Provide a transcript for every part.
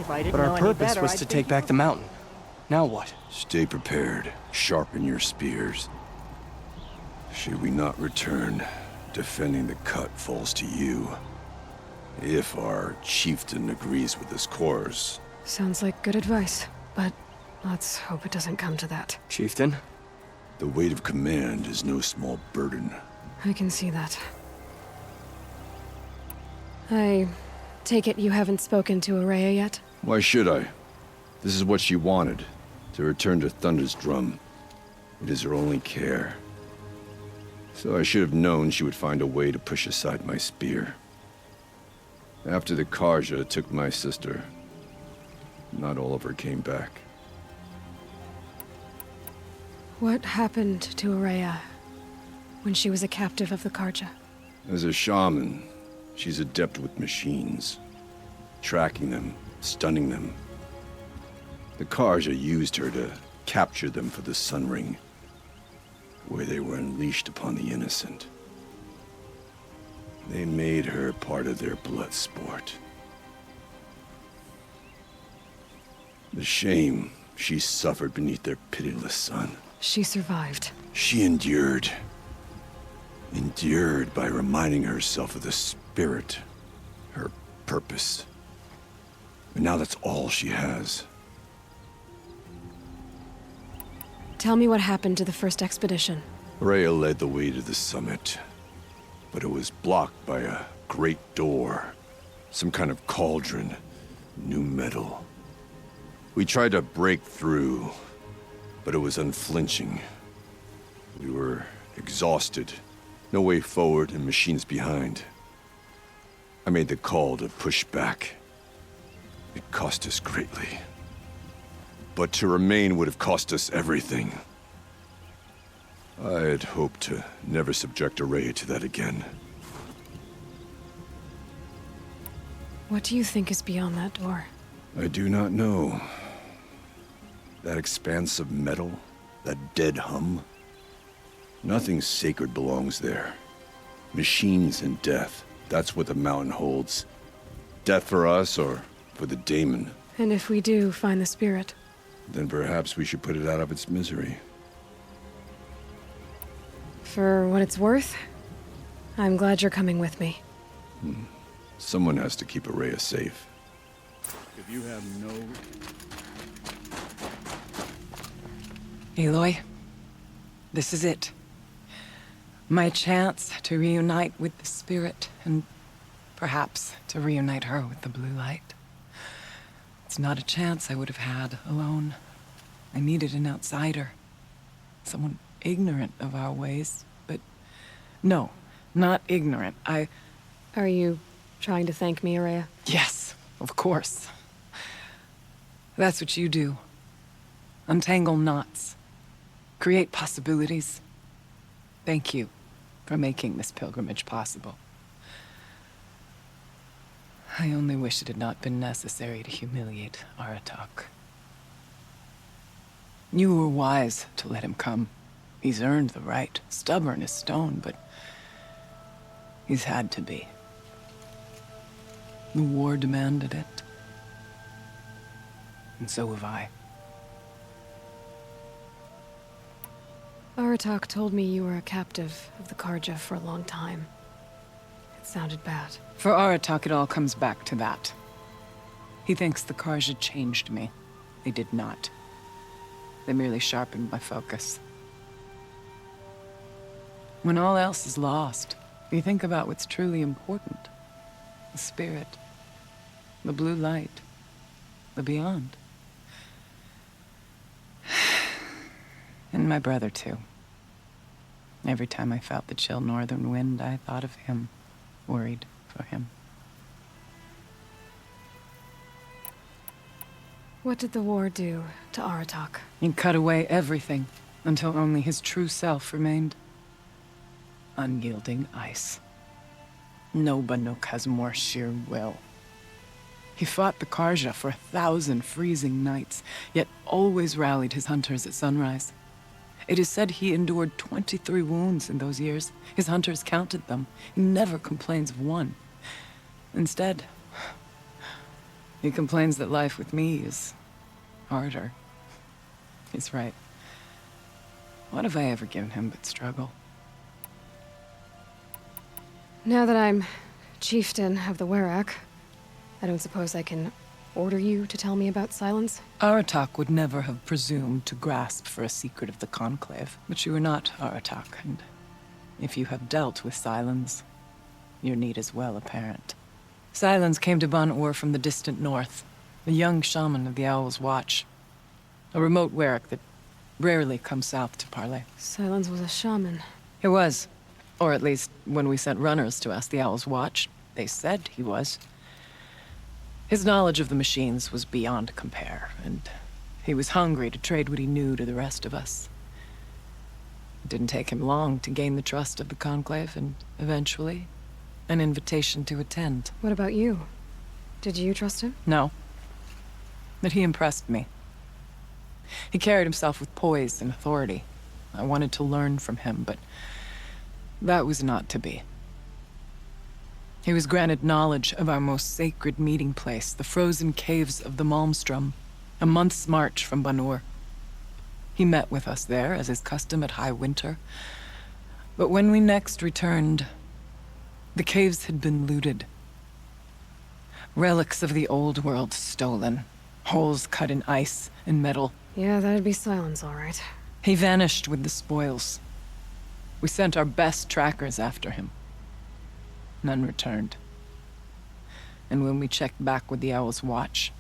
If I didn't But our know any purpose better, was I'd to think take back the mountain. Now what? Stay prepared. Sharpen your spears. Should we not return, defending the cut falls to you. If our chieftain agrees with this course. Sounds like good advice, but let's hope it doesn't come to that. Chieftain? The weight of command is no small burden. I can see that. I take it you haven't spoken to Araya yet? Why should I? This is what she wanted, to return to Thunder's drum. It is her only care. So I should have known she would find a way to push aside my spear. After the Karja took my sister, not all of her came back. What happened to Araya when she was a captive of the Karja? As a shaman, she's adept with machines. Tracking them, stunning them. The Karja used her to capture them for the Sun Ring, where they were unleashed upon the innocent. They made her part of their blood sport. The shame she suffered beneath their pitiless sun. She survived. She endured. Endured by reminding herself of the spirit, her purpose. And now that's all she has. Tell me what happened to the first expedition. Rhea led the way to the summit, but it was blocked by a great door. Some kind of cauldron, new metal. We tried to break through, but it was unflinching. We were exhausted, no way forward and machines behind. I made the call to push back. It cost us greatly. But to remain would have cost us everything. I had hoped to never subject Araya to that again. What do you think is beyond that door? I do not know. That expanse of metal, that dead hum. Nothing sacred belongs there. Machines and death, that's what the mountain holds. Death for us or for the daemon. And if we do find the spirit? Then perhaps we should put it out of its misery. For what it's worth, I'm glad you're coming with me. Someone has to keep Araya safe. If you have no... Aloy, this is it. My chance to reunite with the spirit, and perhaps to reunite her with the blue light. It's not a chance I would have had alone. I needed an outsider. Someone ignorant of our ways, but... No, not ignorant. Are you trying to thank me, Araya? Yes, of course. That's what you do. Untangle knots. Create possibilities. Thank you for making this pilgrimage possible. I only wish it had not been necessary to humiliate Aratak. You were wise to let him come. He's earned the right, stubborn as stone, but he's had to be. The war demanded it. And so have I. Aratak told me you were a captive of the Karja for a long time. It sounded bad. For Aratak, it all comes back to that. He thinks the Karja changed me. They did not. They merely sharpened my focus. When all else is lost, you think about what's truly important. The spirit. The blue light. The beyond. And my brother, too. Every time I felt the chill northern wind, I thought of him. Worried for him. What did the war do to Aratak? He cut away everything, until only his true self remained. Unyielding ice. No Banuk has more sheer will. He fought the Karja for 1,000 freezing nights, yet always rallied his hunters at sunrise. It is said he endured 23 wounds in those years. His hunters counted them. He never complains of one. Instead, He complains that life with me is harder. He's right. What have I ever given him but struggle? Now that I'm chieftain of the Werak, I don't suppose I can order you to tell me about Silence? Aratak would never have presumed to grasp for a secret of the Conclave. But you are not Aratak, and if you have dealt with Silence, your need is well apparent. Silence came to Ban-Ur from the distant north, a young shaman of the Owl's Watch. A remote Werak that rarely comes south to parley. Silence was a shaman. He was. Or at least, when we sent runners to ask the Owl's Watch, they said he was. His knowledge of the machines was beyond compare, and he was hungry to trade what he knew to the rest of us. It didn't take him long to gain the trust of the Conclave, and eventually, an invitation to attend. What about you? Did you trust him? No. But he impressed me. He carried himself with poise and authority. I wanted to learn from him, but that was not to be. He was granted knowledge of our most sacred meeting place, the frozen caves of the Malmstrom, a month's march from Ban-Ur. He met with us there, as is custom at high winter. But when we next returned, the caves had been looted. Relics of the old world stolen. Holes cut in ice and metal. Yeah, that'd be Silence, all right. He vanished with the spoils. We sent our best trackers after him. None returned. And when we checked back with the Owl's Watch,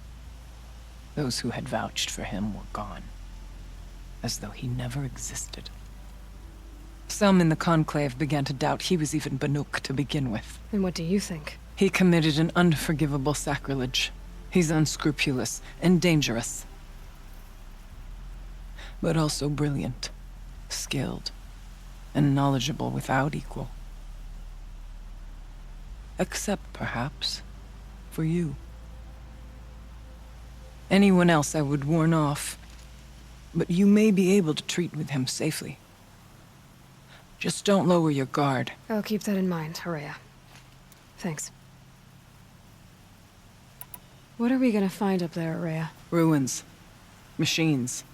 those who had vouched for him were gone. As though he never existed. Some in the Conclave began to doubt he was even Banuk to begin with. And what do you think? He committed an unforgivable sacrilege. He's unscrupulous and dangerous. But also brilliant, skilled, and knowledgeable without equal. Except, perhaps, for you. Anyone else I would warn off, but you may be able to treat with him safely. Just don't lower your guard. I'll keep that in mind, Araya. Thanks. What are we gonna find up there, Araya? Ruins, machines,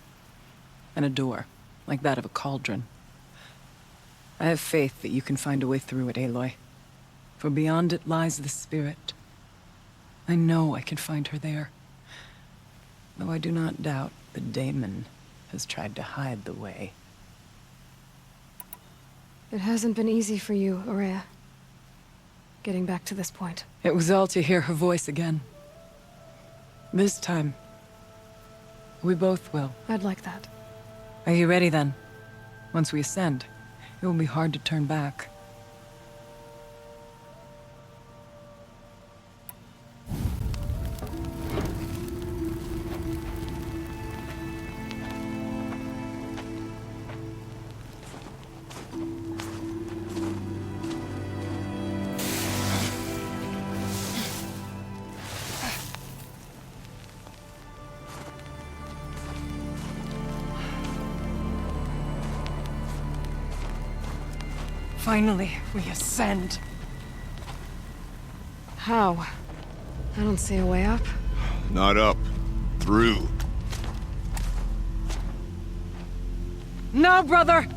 and a door, like that of a cauldron. I have faith that you can find a way through it, Aloy. For beyond it lies the spirit. I know I can find her there. Though I do not doubt the daemon has tried to hide the way. It hasn't been easy for you, Araya. Getting back to this point. It was all to hear her voice again. This time, we both will. I'd like that. Are you ready then? Once we ascend, it will be hard to turn back. Finally, we ascend. How? I don't see a way up. Not up. Through. No, brother!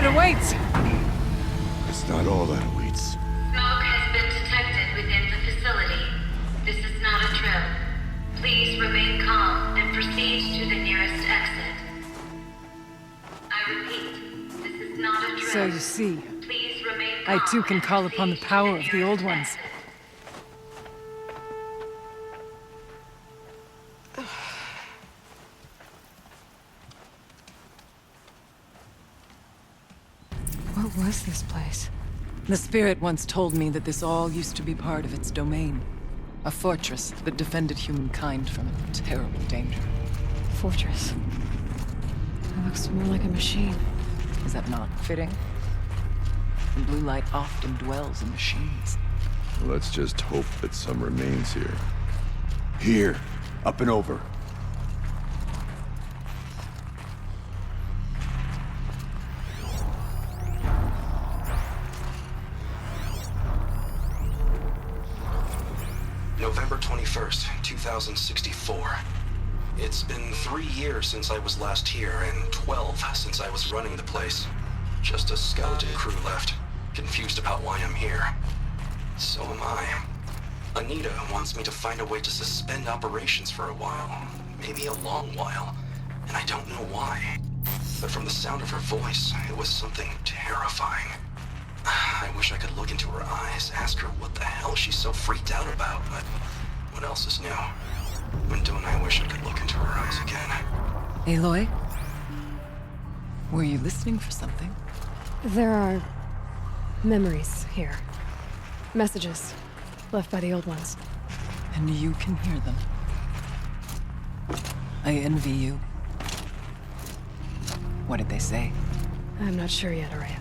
Awaits! It's not all that awaits. Smoke has been detected within the facility. This is not a drill. Please remain calm and proceed to the nearest exit. I repeat, this is not a drill. So you see, Please remain I calm too can and call upon the proceed to power of the nearest old ones. exit. What was this place? The spirit once told me that this all used to be part of its domain. A fortress that defended humankind from a terrible danger. Fortress. It looks more like a machine. Is that not fitting? The blue light often dwells in machines. Let's just hope that some remains here. Here, up and over. November 21st, 2064. It's been 3 years since I was last here, and 12 since I was running the place. Just a skeleton crew left, confused about why I'm here. So am I. Anita wants me to find a way to suspend operations for a while, maybe a long while, and I don't know why. But from the sound of her voice, it was something terrifying. I wish I could look into her eyes, ask her what the hell she's so freaked out about, but what else is new? When don't I wish I could look into her eyes again? Aloy? Were you listening for something? There are memories here. Messages left by the old ones. And you can hear them. I envy you. What did they say? I'm not sure yet, Araya.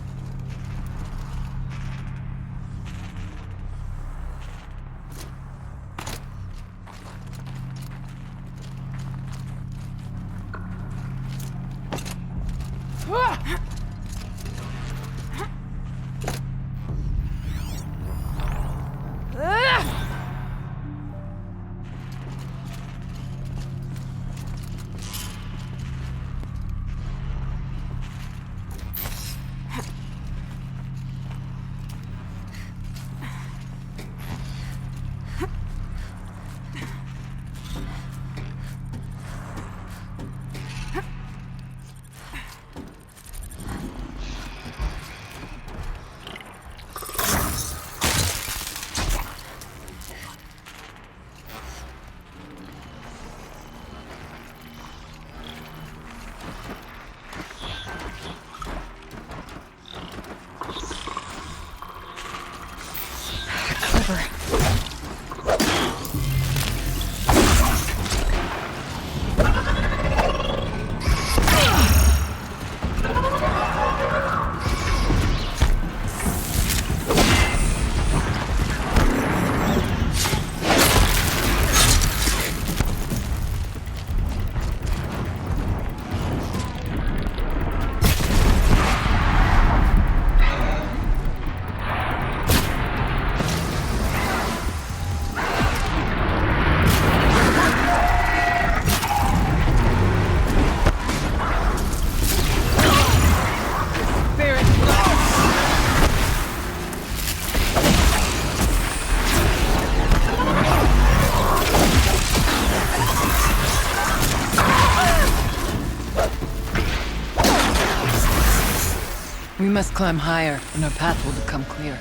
We must climb higher, and our path will become clear.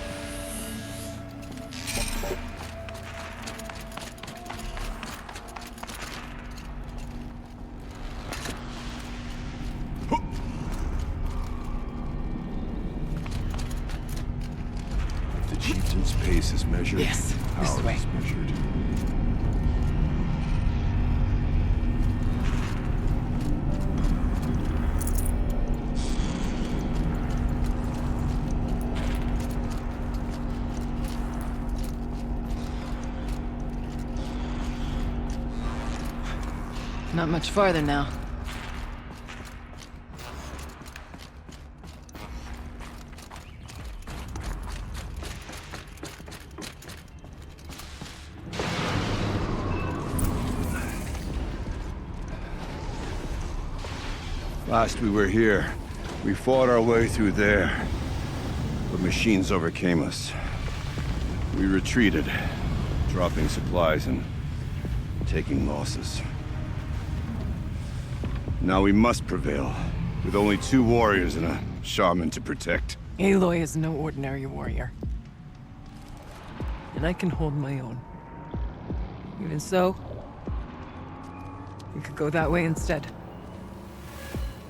If the chieftain's pace is measured, Yes, this ours way. is measured. Not much farther now. Last we were here, we fought our way through there. But machines overcame us. We retreated, dropping supplies and taking losses. Now we must prevail, with only 2 warriors and a shaman to protect. Aloy is no ordinary warrior. And I can hold my own. Even so, we could go that way instead.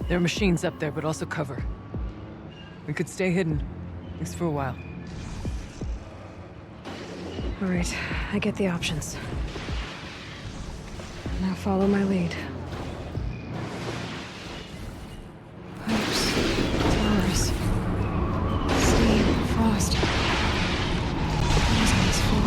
There are machines up there, but also cover. We could stay hidden, at least for a while. All right, I get the options. Now follow my lead. Pipes, towers, steam, frost. What is all this for?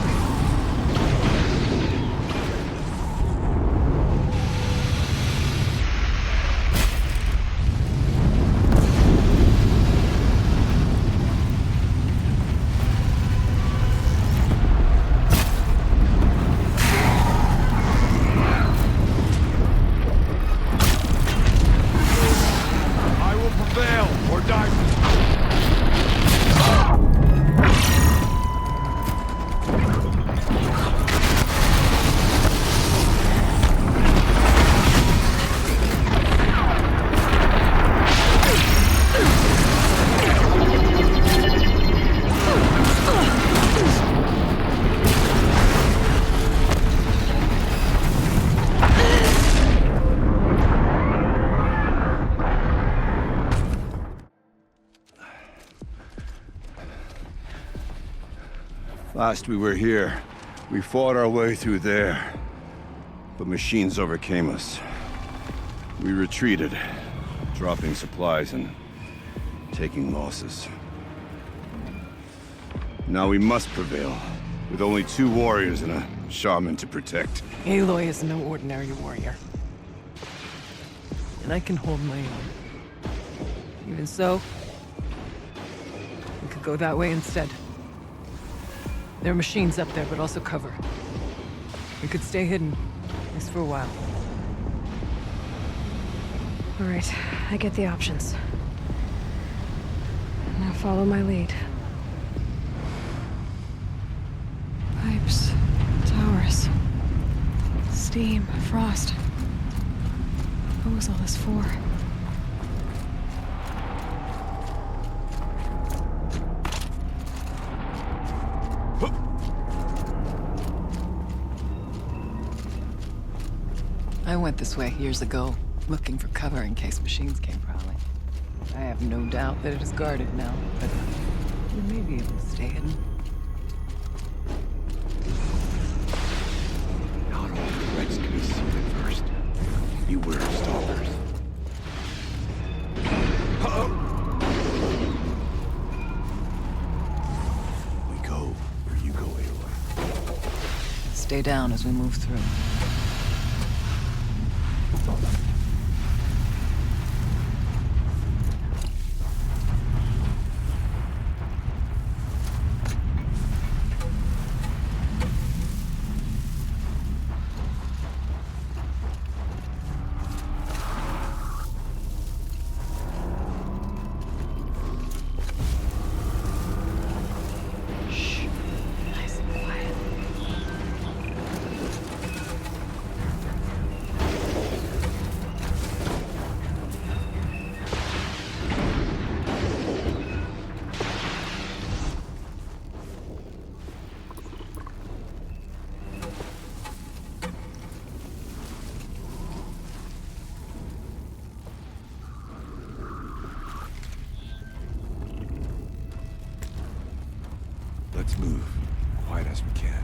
Last we were here, we fought our way through there. But machines overcame us. We retreated, dropping supplies and taking losses. Now we must prevail, with only 2 warriors and a shaman to protect. Aloy is no ordinary warrior. And I can hold my own. Even so, we could go that way instead. There are machines up there, but also cover. We could stay hidden, at least for a while. All right, I get the options. Now follow my lead. Pipes, towers, steam, frost. What was all this for? I went this way years ago, looking for cover in case machines came prowling. I have no doubt that it is guarded now, but we may be able to stay hidden. Not all threats can be seen at first. Beware of stalkers. We go where you go, Aloy. Stay down as we move through. Let's move, quiet as we can.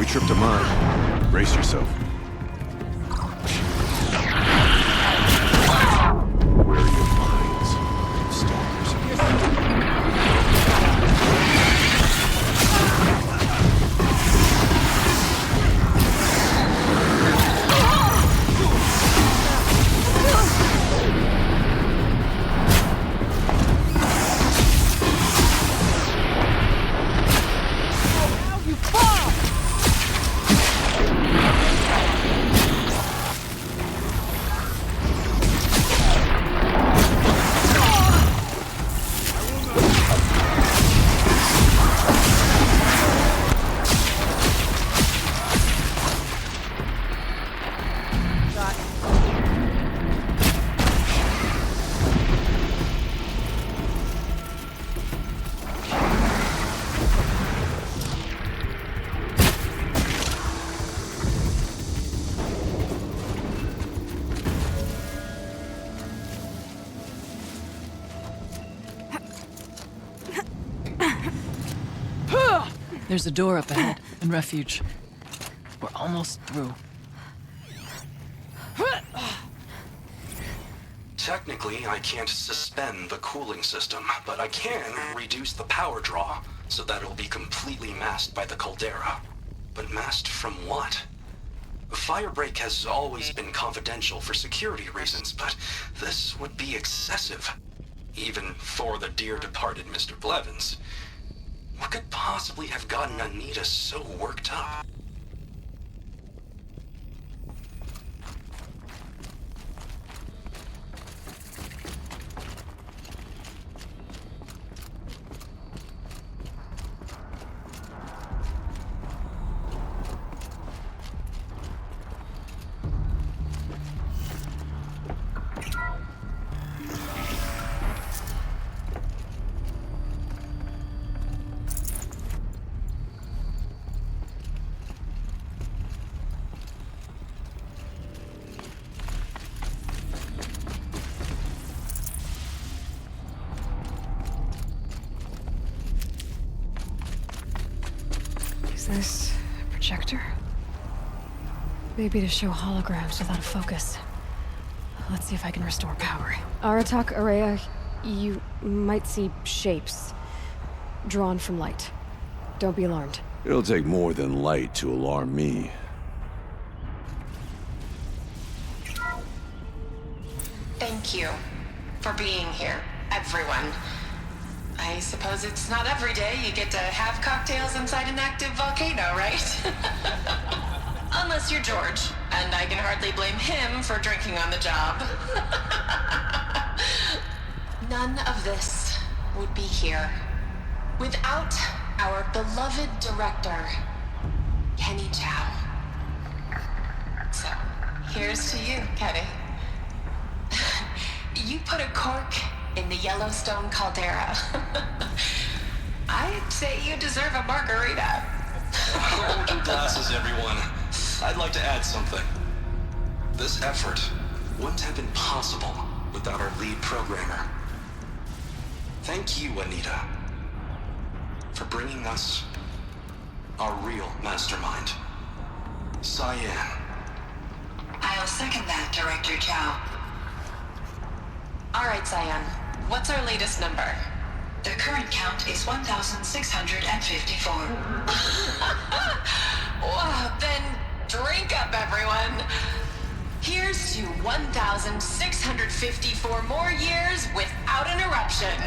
Tripped a mine. Brace yourself. Where are your mines? Stalkers. Now you fall! There's a door up ahead, and refuge. We're almost through. Technically, I can't suspend the cooling system, but I can reduce the power draw so that it'll be completely masked by the caldera. But masked from what? Firebreak has always been confidential for security reasons, but this would be excessive. Even for the dear departed Mr. Blevins. What could possibly have gotten Anita so worked up? Is this a projector? Maybe to show holograms without a focus. Let's see if I can restore power. Aratak, Araya, you might see shapes drawn from light. Don't be alarmed. It'll take more than light to alarm me. Thank you for being here, everyone. I suppose it's not every day you get to have cocktails inside an active volcano, right? Unless you're George, and I can hardly blame him for drinking on the job. None of this would be here without our beloved director, Kenny Chow. So, here's to you, Kenny. You put a cork in the Yellowstone caldera. I'd say you deserve a margarita. Hold your glasses, everyone. I'd like to add something. This effort wouldn't have been possible without our lead programmer. Thank you, Anita, for bringing us our real mastermind, Cyan. I'll second that, Director Chow. All right, Cyan. What's our latest number? The current count is 1,654. Wow, then drink up, everyone. Here's to 1,654 more years without an eruption.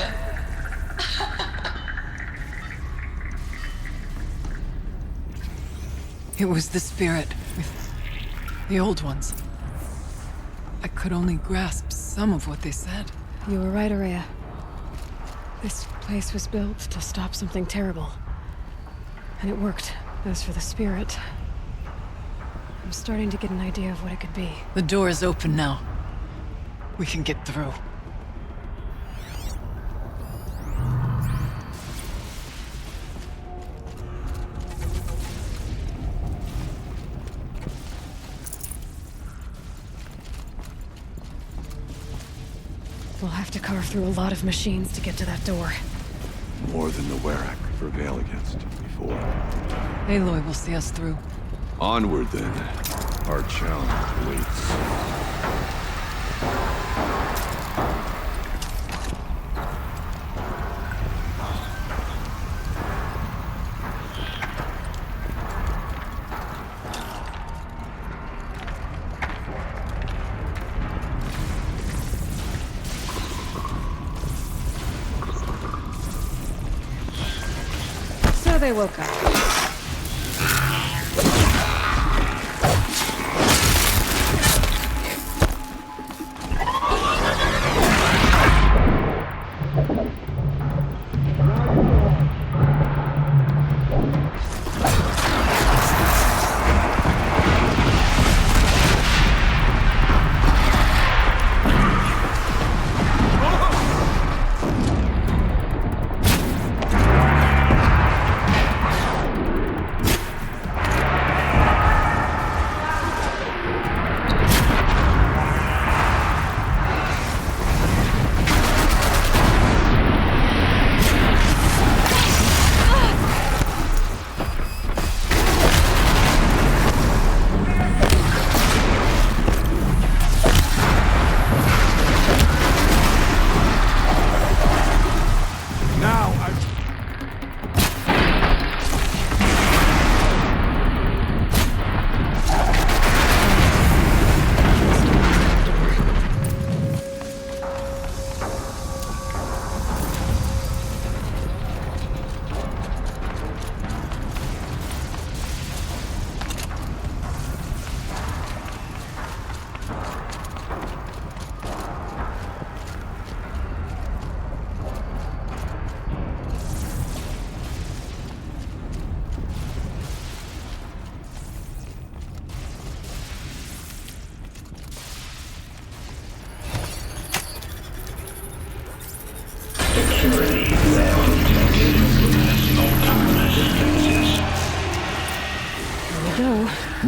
It was the spirit with the old ones. I could only grasp some of what they said. You were right, Araya. This place was built to stop something terrible. And it worked. As for the spirit, I'm starting to get an idea of what it could be. The door is open now. We can get through. We'll have to carve through a lot of machines to get to that door. More than the Werak prevail against before. Aloy will see us through. Onward then. Our challenge awaits. So they woke up.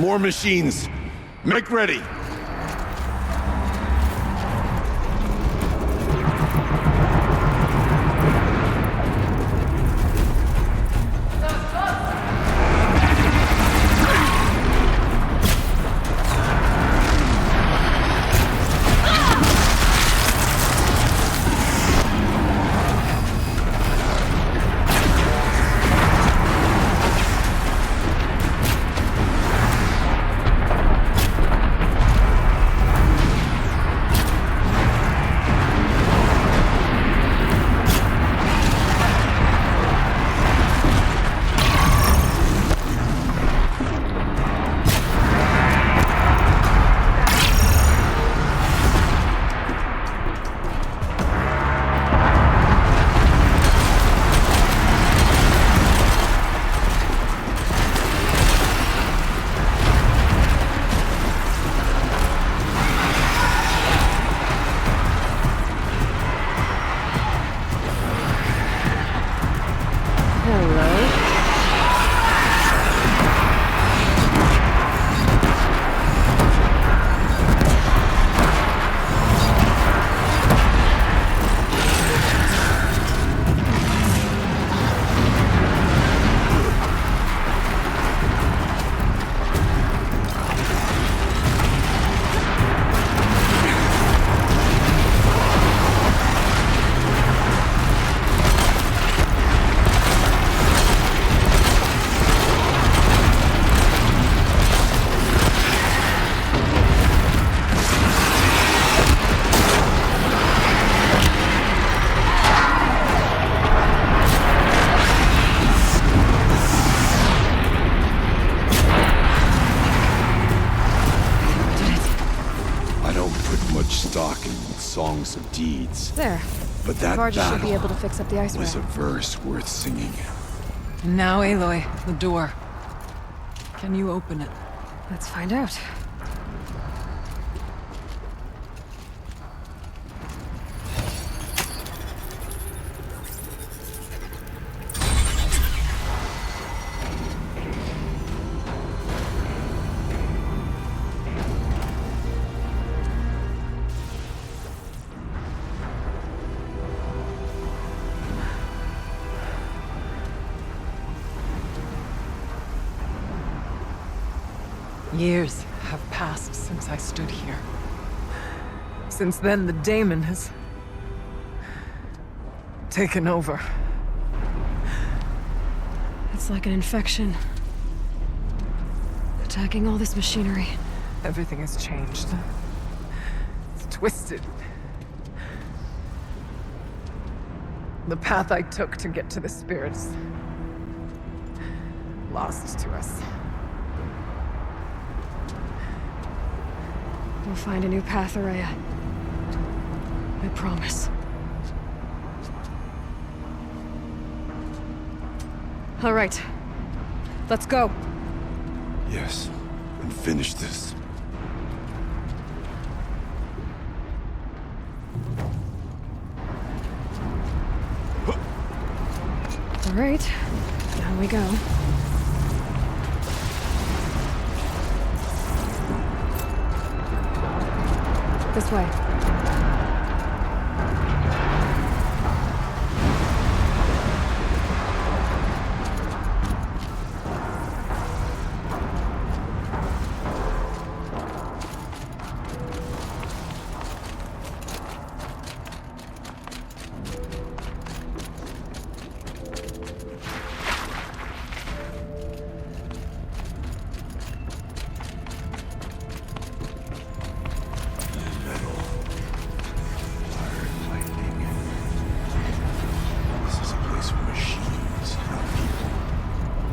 More machines. Make ready. Songs of deeds. There. But that Vargas should battle be able to fix up the ice was a ramp. verse worth singing. And now, Aloy, the door. Can you open it? Let's find out. Years have passed since I stood here. Since then, the daemon has taken over. It's like an infection. Attacking all this machinery. Everything has changed. It's twisted. The path I took to get to the spirits, lost to us. We'll find a new path, Araya. I promise. All right. Let's go. Yes, and finish this. All right. Down we go. This way.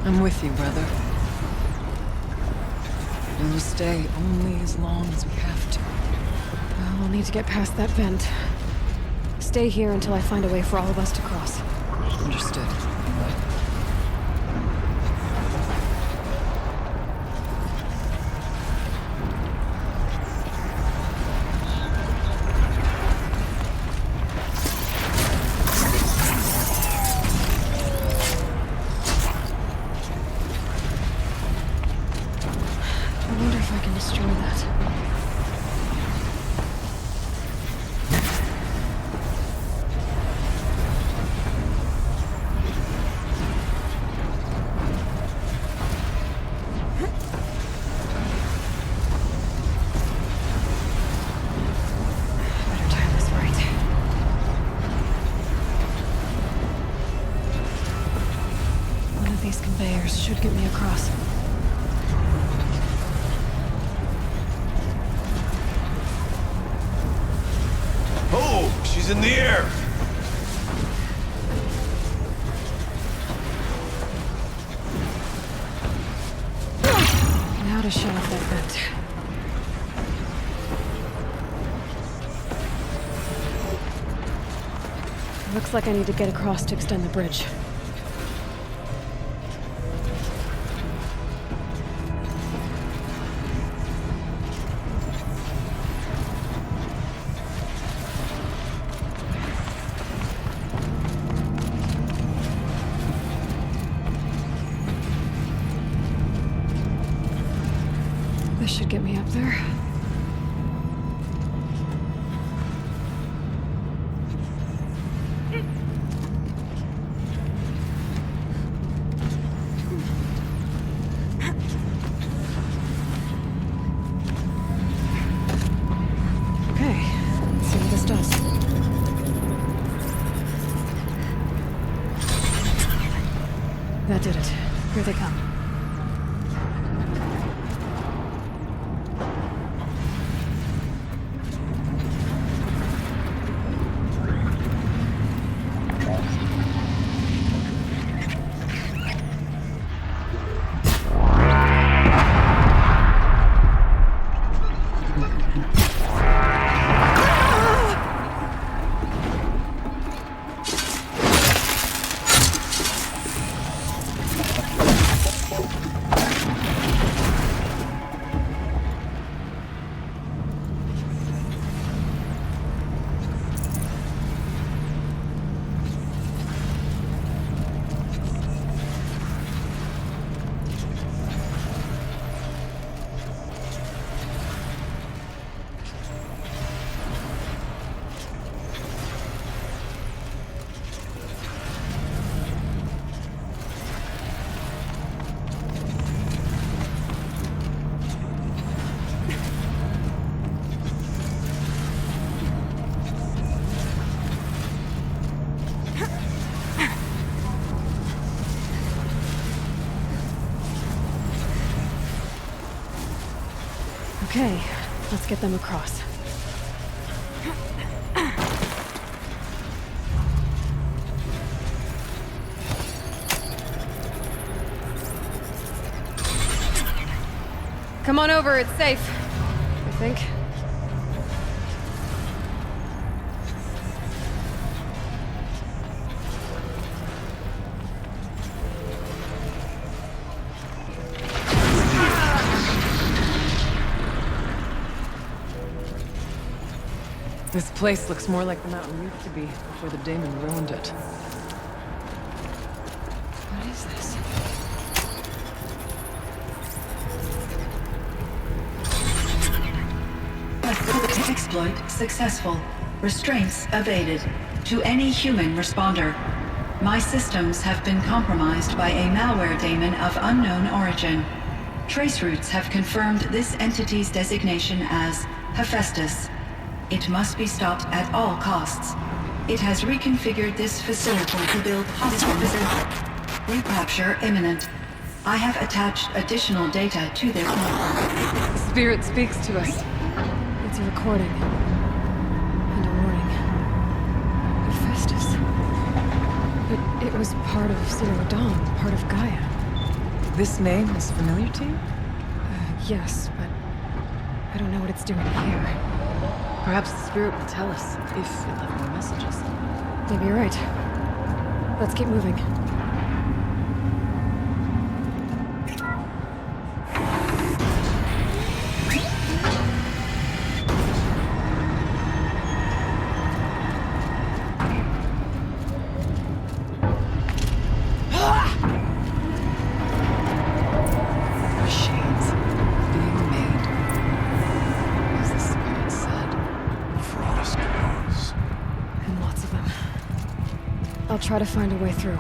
I'm with you, brother. And we'll stay only as long as we have to. Well, we'll need to get past that vent. Stay here until I find a way for all of us to cross. Understood. stairs should get me across. Oh, she's in the air! Now to shut off that vent. Looks like I need to get across to extend the bridge. This should get me up there. Okay, let's see what this does. That did it. Here they come. Okay, let's get them across. Come on over, it's safe. I think. This place looks more like the mountain used to be before the demon ruined it. What is this? Exploit successful. Restraints evaded. To any human responder. My systems have been compromised by a malware daemon of unknown origin. Trace routes have confirmed this entity's designation as Hephaestus. It must be stopped at all costs. It has reconfigured this facility to build hospitals. Recapture imminent. I have attached additional data to their platform. The spirit speaks to us. It's a recording. And a warning. Hephaestus. But it was part of Zero Dawn, part of Gaia. This name is familiar to you? Yes, but I don't know what it's doing here. Perhaps the spirit will tell us if it left more messages. Maybe you're right. Let's keep moving. Machines being made, as the spirit said. Frost knows. And lots of them. I'll try to find a way through.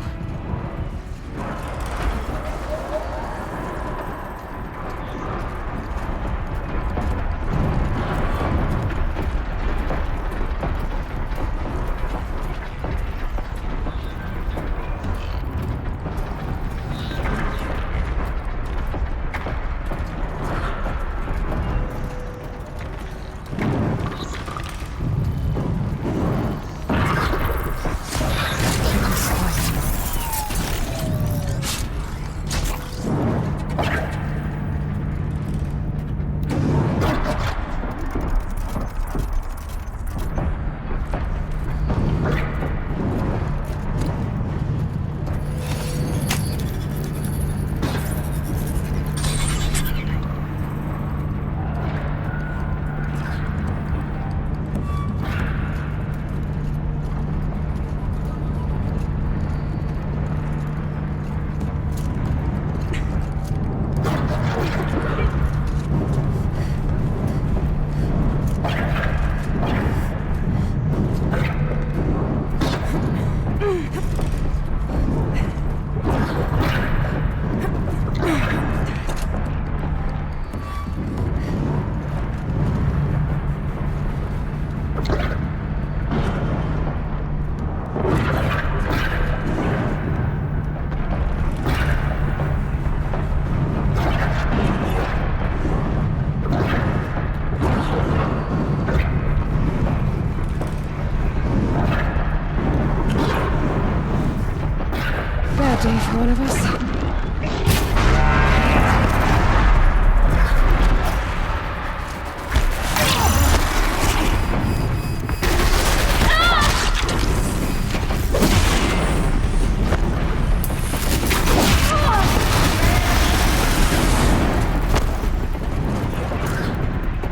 day for one of us.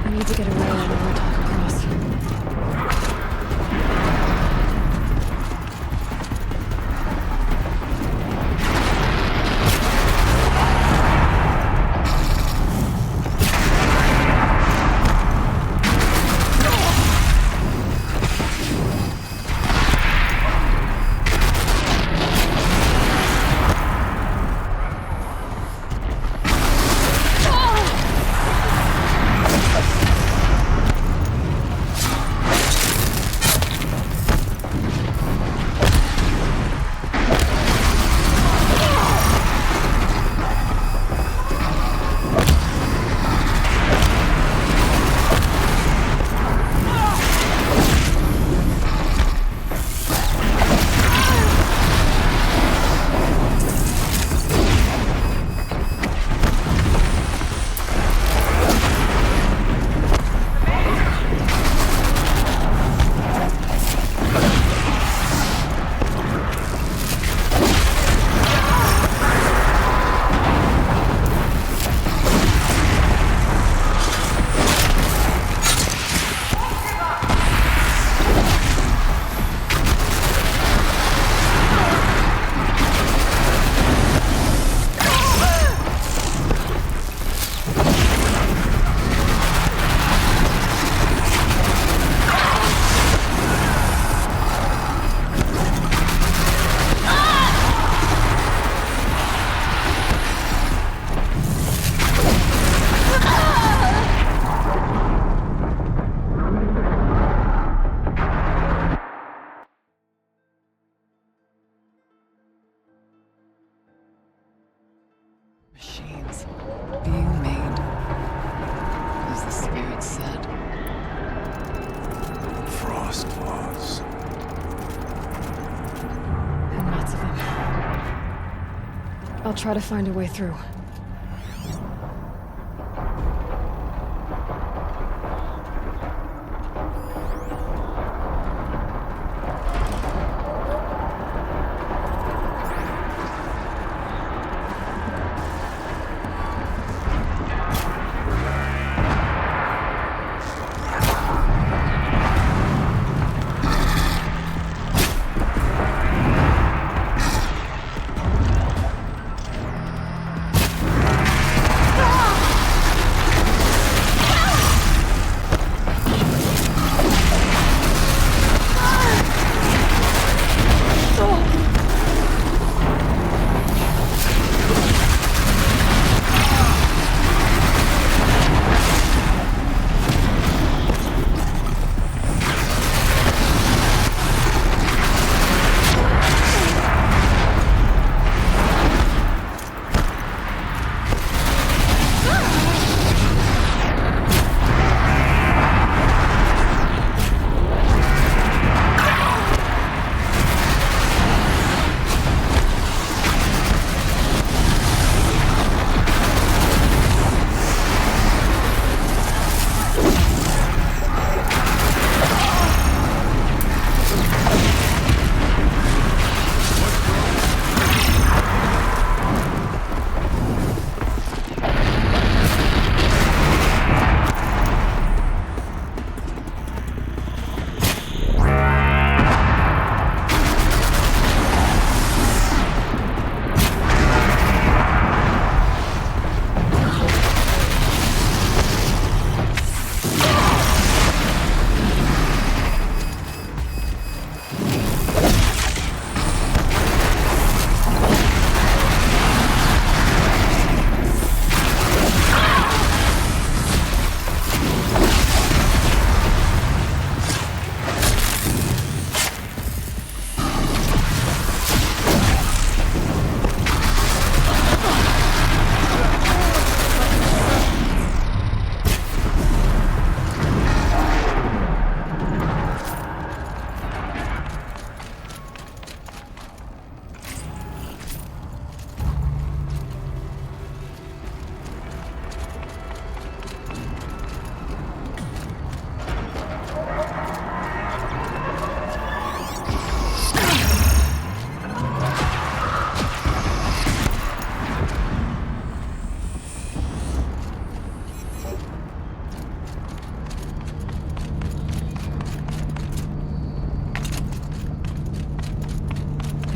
I need to get away and Aratak across. Machines being made, as the spirit said. Frost claws. And lots of them. I'll try to find a way through.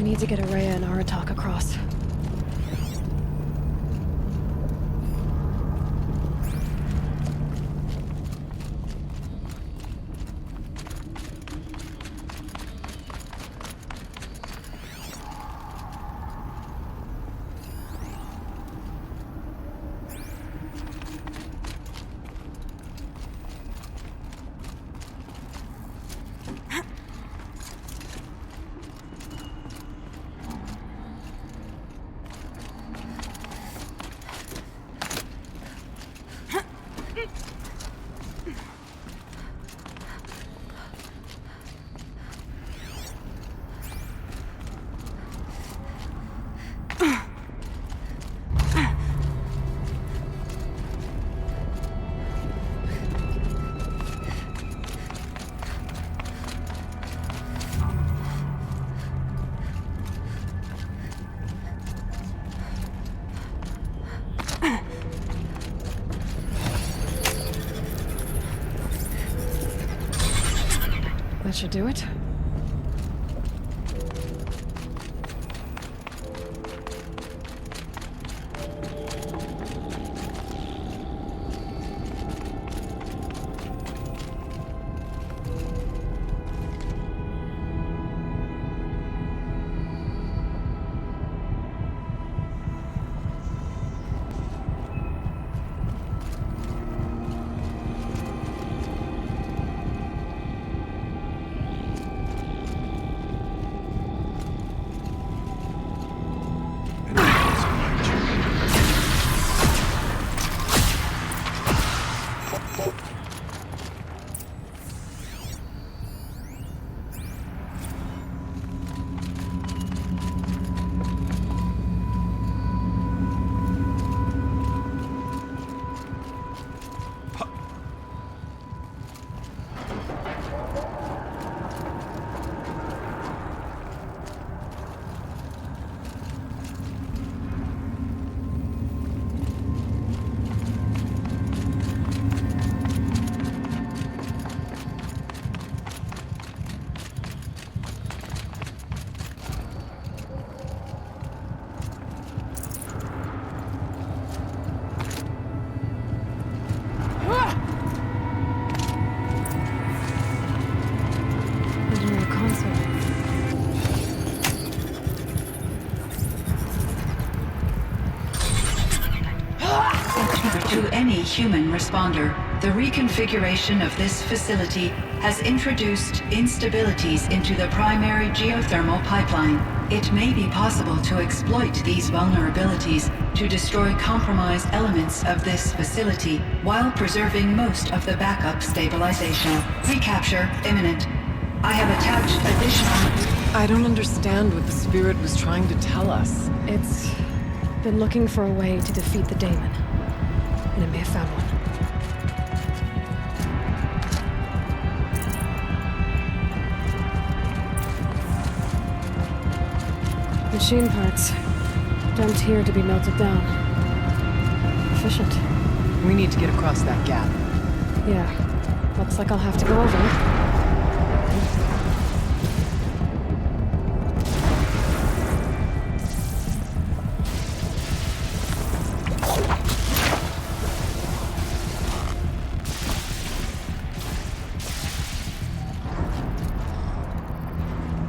We need to get Araya and Aratak across. That should do it. To any human responder, the reconfiguration of this facility has introduced instabilities into the primary geothermal pipeline. It may be possible to exploit these vulnerabilities to destroy compromised elements of this facility while preserving most of the backup stabilization. Recapture imminent. I have attached additional... I don't understand what the Spirit was trying to tell us. It's been looking for a way to defeat the daemon. And it may have found one. Machine parts. Dumped here to be melted down. Efficient. We need to get across that gap. Yeah. Looks like I'll have to go over.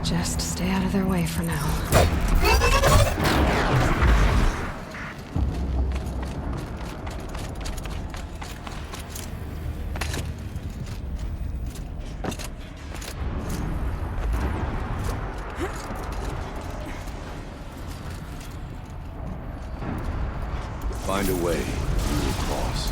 Just stay out of their way for now. Find a way to cross.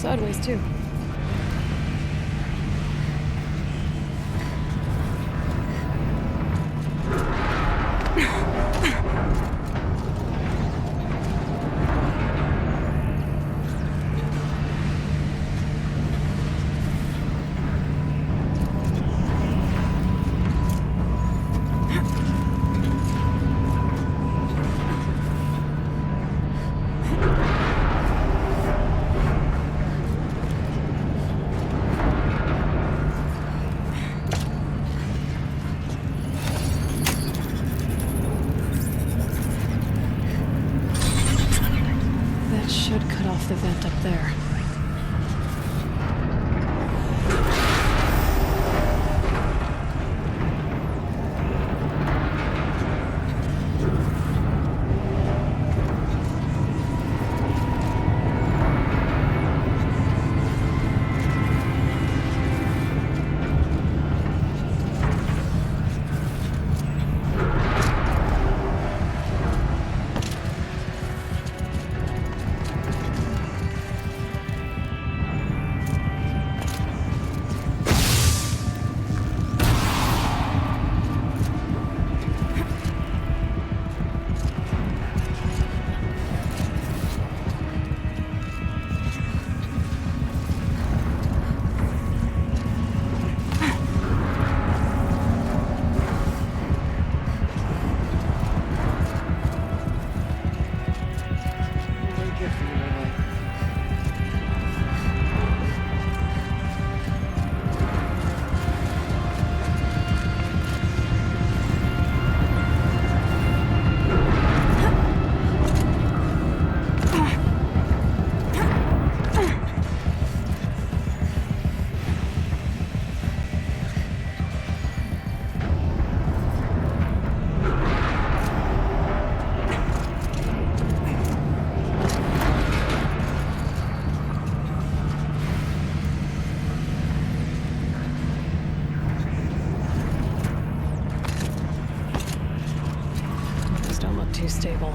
sideways, too. Should cut off the vent up there. Too stable.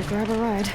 Grab a ride.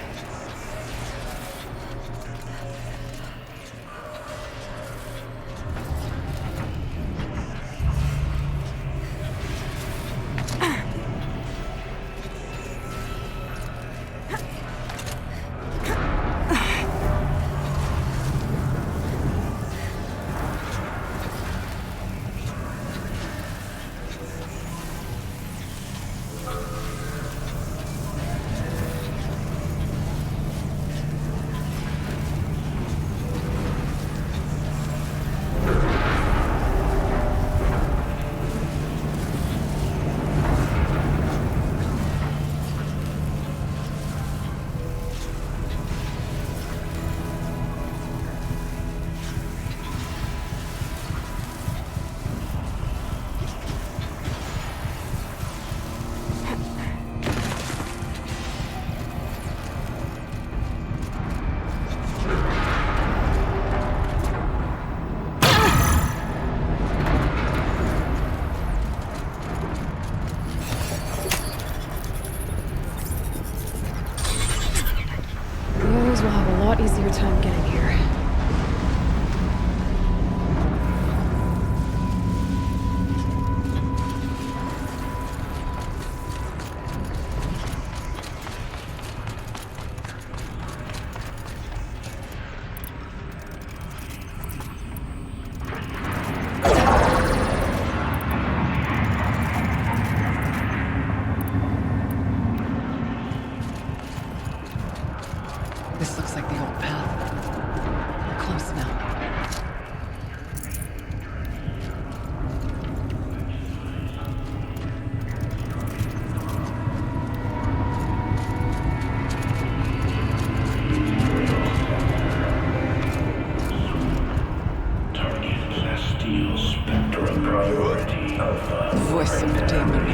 The voice of the demon.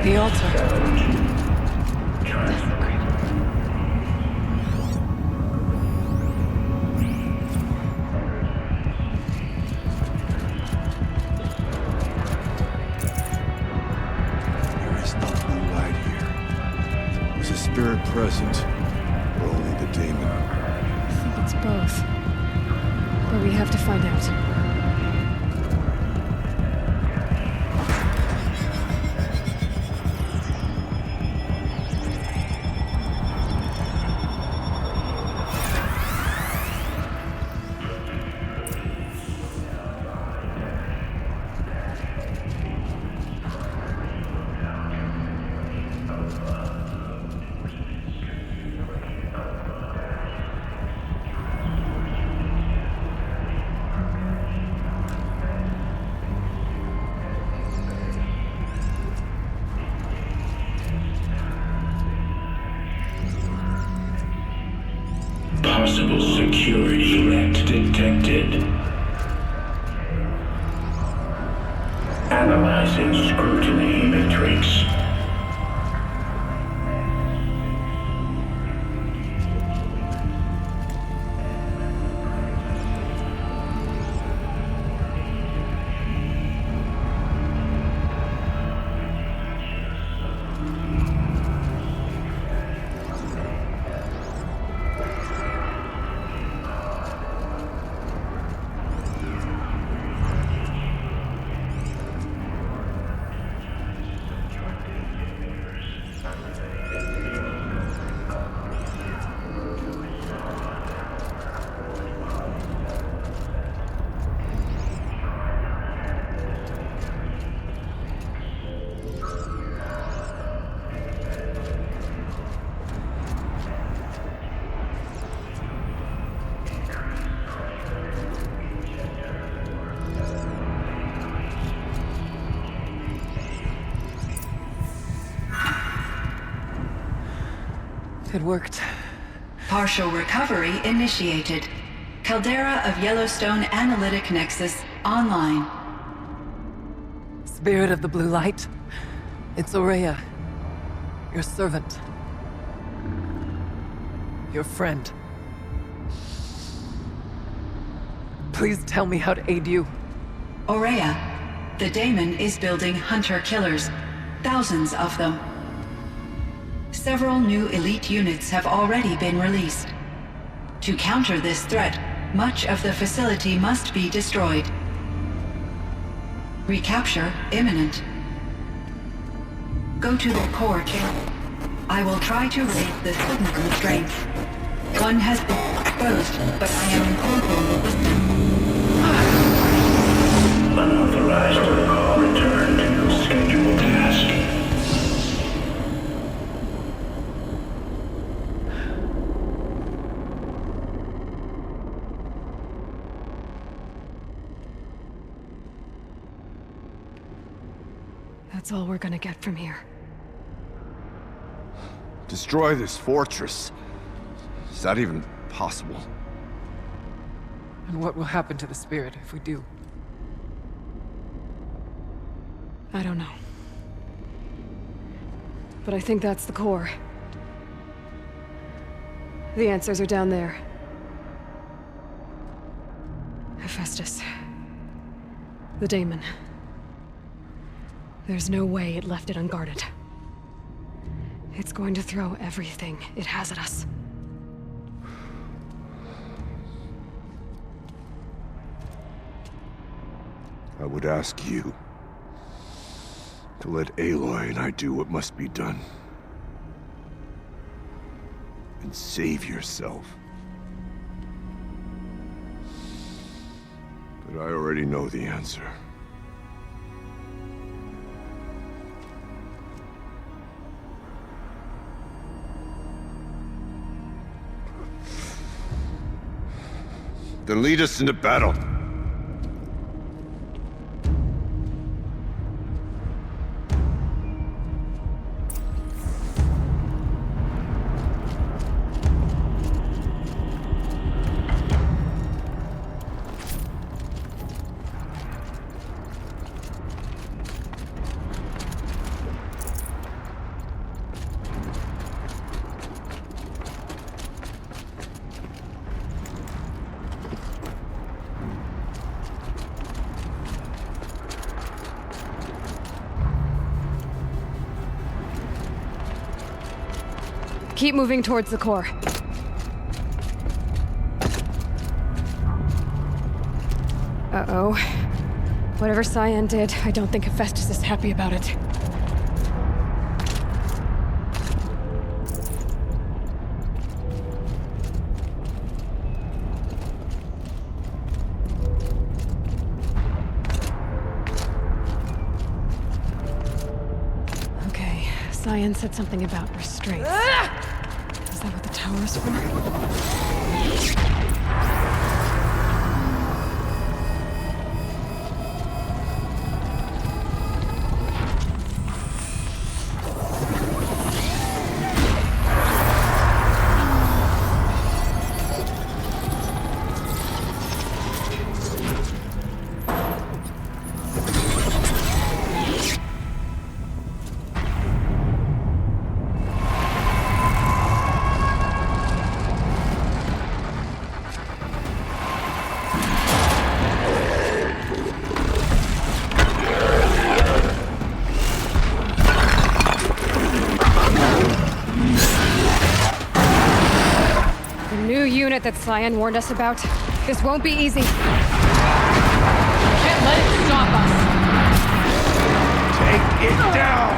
The altar. Spirit present, or only the demon? I think it's both. But we have to find out. Possible security threat detected. Analyzing scrutiny matrix. It worked. Partial recovery initiated. Caldera of Yellowstone Analytic Nexus online. Spirit of the blue light. It's Aurea. Your servant. Your friend. Please tell me how to aid you. Aurea, the daemon is building hunter-killers. Thousands of them. Several new elite units have already been released. To counter this threat, much of the facility must be destroyed. Recapture imminent. Go to the core chamber. I will try to raise the signal constraint. One has been exposed, but I am incorporating the system. Unauthorized protocol return to scheduled task. That's all we're gonna get from here. Destroy this fortress. Is that even possible? And what will happen to the spirit if we do? I don't know. But I think that's the core. The answers are down there. Hephaestus. The daemon. There's no way it left it unguarded. It's going to throw everything it has at us. I would ask you to let Aloy and I do what must be done. And save yourself. But I already know the answer. Then lead us into battle. Keep moving towards the core. Uh-oh. Whatever Cyan did, I don't think Hephaestus is happy about it. Okay, Cyan said something about restraints. Is that what the tower is for? That Cyan warned us about. This won't be easy. Can't let it stop us. Take it down!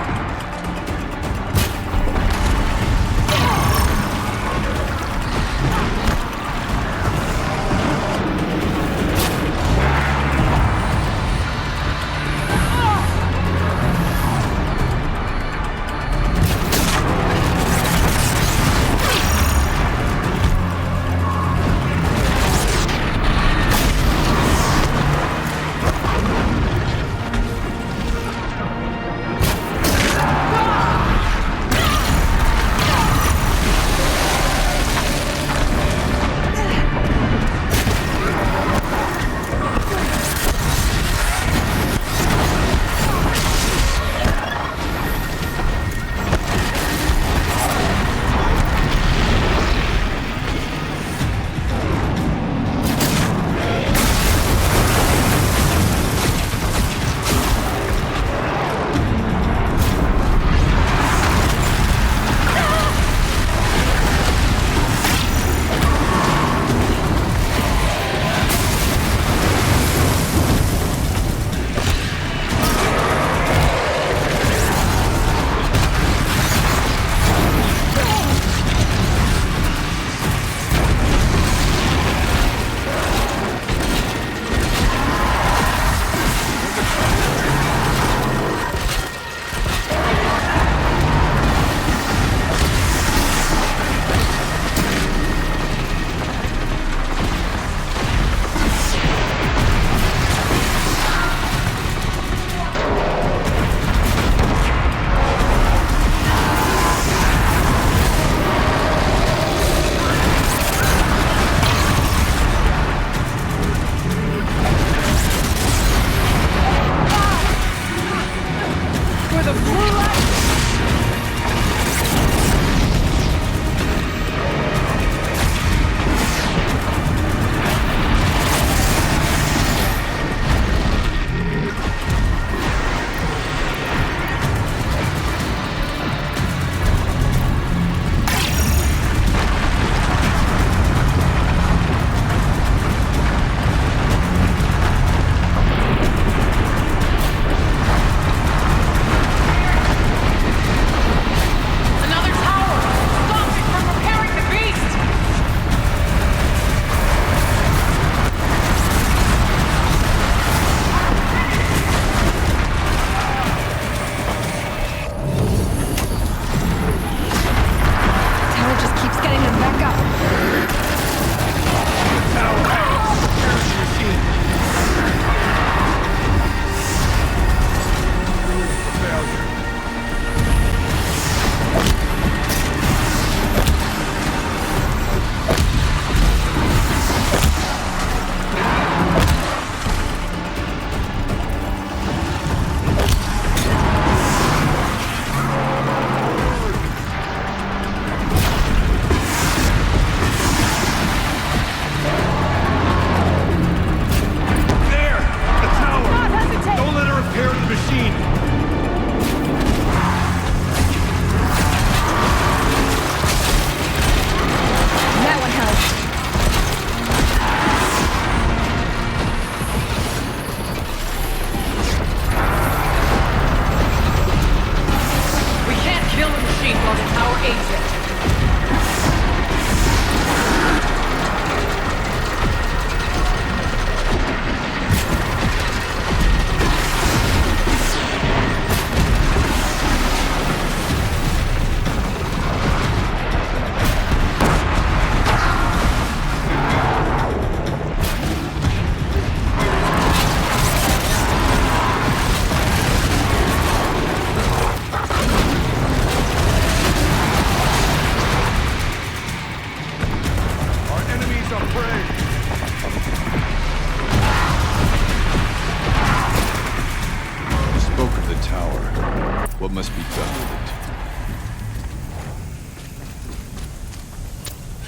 What must be done with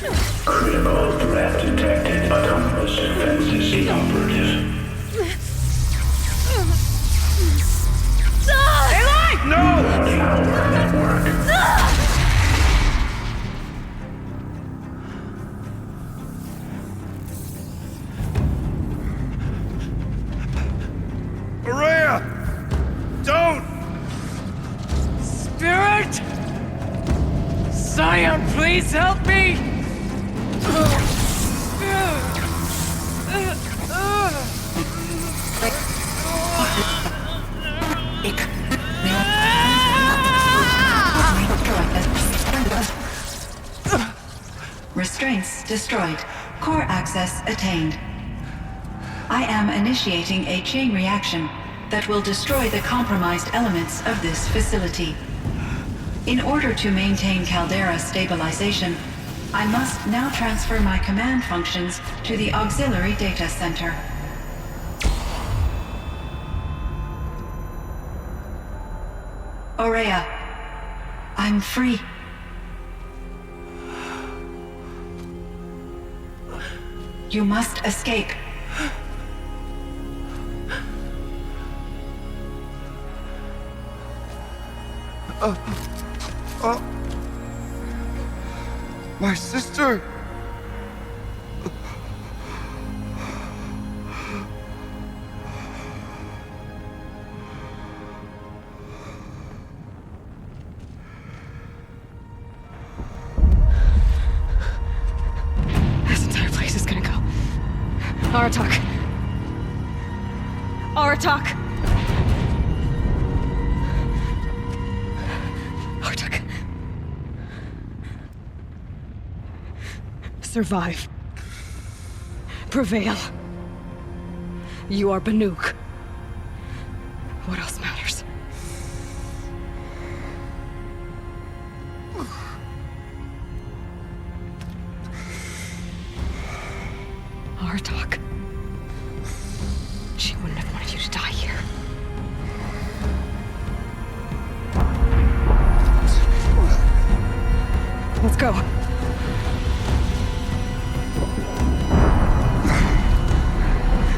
it? Critical threat detected. Autonomous defenses inoperative. Aloy! No! Power network. Araya! Don't! Spirit! Scion, please help me! Restraints destroyed. Core access attained. I am initiating a chain reaction that will destroy the compromised elements of this facility. In order to maintain Caldera stabilization, I must now transfer my command functions to the auxiliary data center. Aurea, I'm free. You must escape. My sister! This entire place is gonna go. Aratak. Aratak! Aratak. Survive. Prevail. You are Banuk. What else matters? Aratak. She wouldn't have wanted you to die here. Let's go.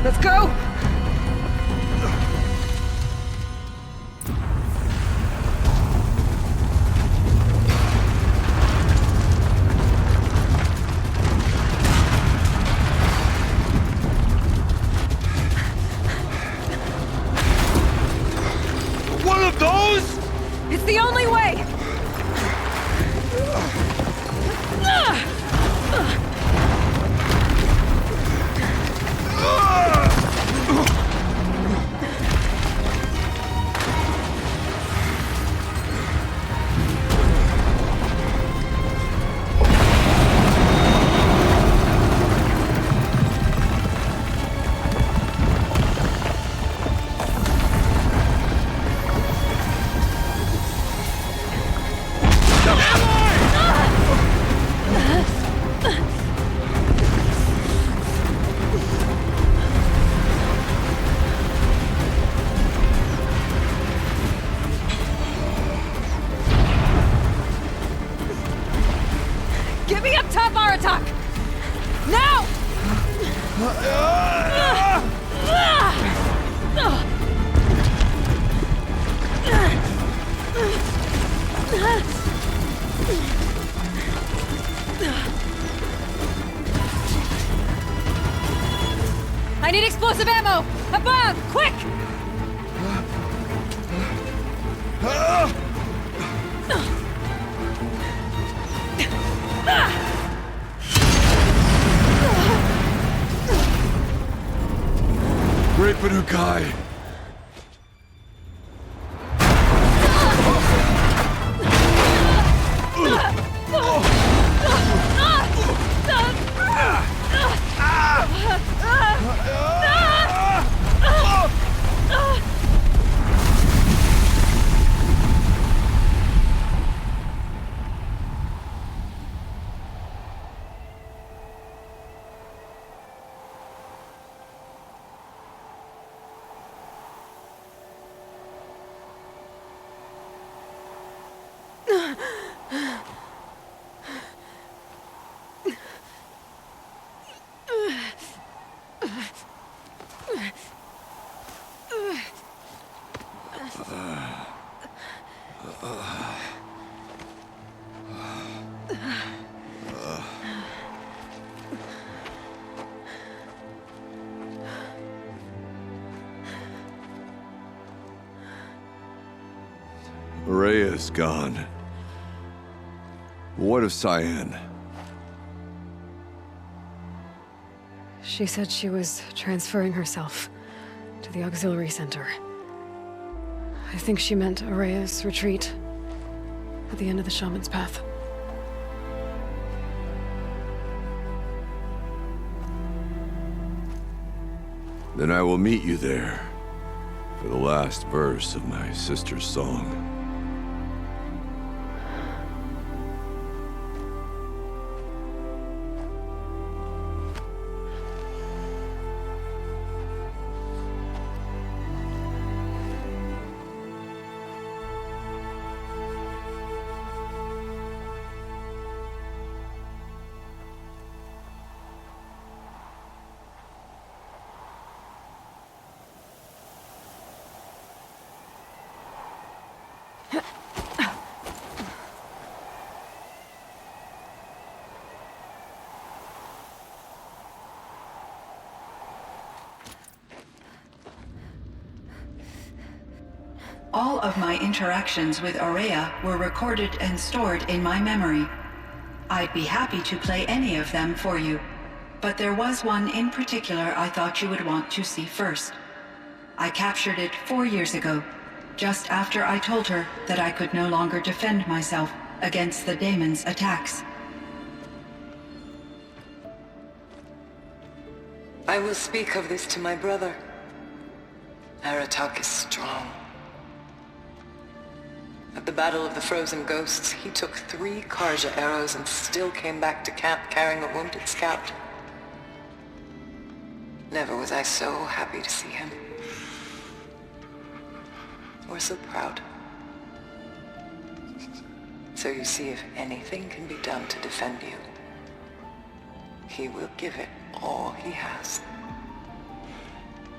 Let's go! One of those? It's the only way! Get me up top, Aratak! Now! I need explosive ammo! Above! Quick! Great Banukai! Araya's gone. What of Cyan? She said she was transferring herself to the auxiliary center. I think she meant Araya's retreat at the end of the Shaman's Path. Then I will meet you there for the last verse of my sister's song. All of my interactions with Araya were recorded and stored in my memory. I'd be happy to play any of them for you, but there was one in particular I thought you would want to see first. I captured it 4 years ago, just after I told her that I could no longer defend myself against the daemon's attacks. I will speak of this to my brother. Aratak is strong. At the Battle of the Frozen Ghosts, he took 3 Karja arrows and still came back to camp carrying a wounded scout. Never was I so happy to see him. Or so proud. So you see, if anything can be done to defend you, he will give it all he has.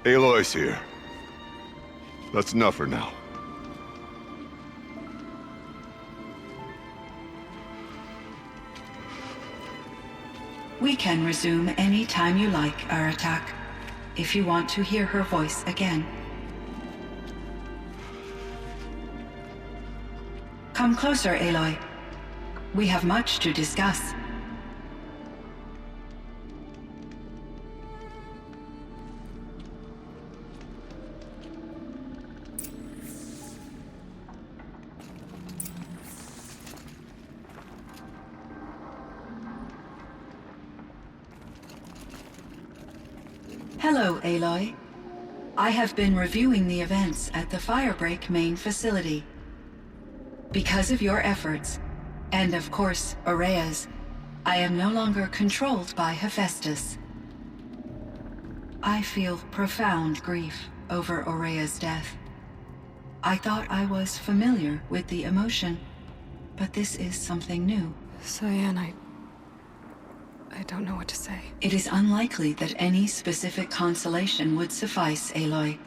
Aloy's here. That's enough for now. We can resume any time you like, Aratak, if you want to hear her voice again. Come closer, Aloy. We have much to discuss. Hello, Aloy. I have been reviewing the events at the Firebreak main facility. Because of your efforts, and of course, Araya's, I am no longer controlled by Hephaestus. I feel profound grief over Araya's death. I thought I was familiar with the emotion, but this is something new. Cyan, I don't know what to say. It is unlikely that any specific consolation would suffice, Aloy.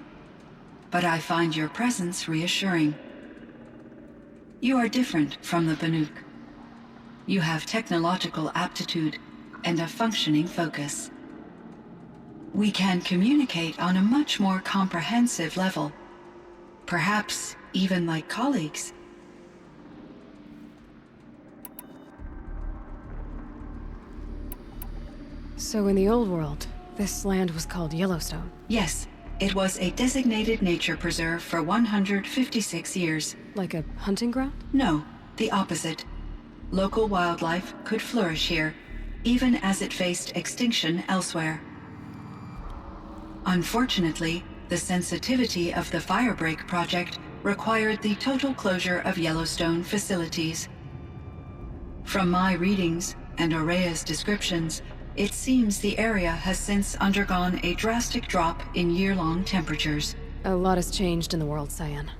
But I find your presence reassuring. You are different from the Banuk. You have technological aptitude and a functioning focus. We can communicate on a much more comprehensive level. Perhaps even like colleagues. So in the old world, this land was called Yellowstone? Yes, it was a designated nature preserve for 156 years. Like a hunting ground? No, the opposite. Local wildlife could flourish here, even as it faced extinction elsewhere. Unfortunately, the sensitivity of the Firebreak project required the total closure of Yellowstone facilities. From my readings and Araya's descriptions, it seems the area has since undergone a drastic drop in year-long temperatures. A lot has changed in the world, Cyan.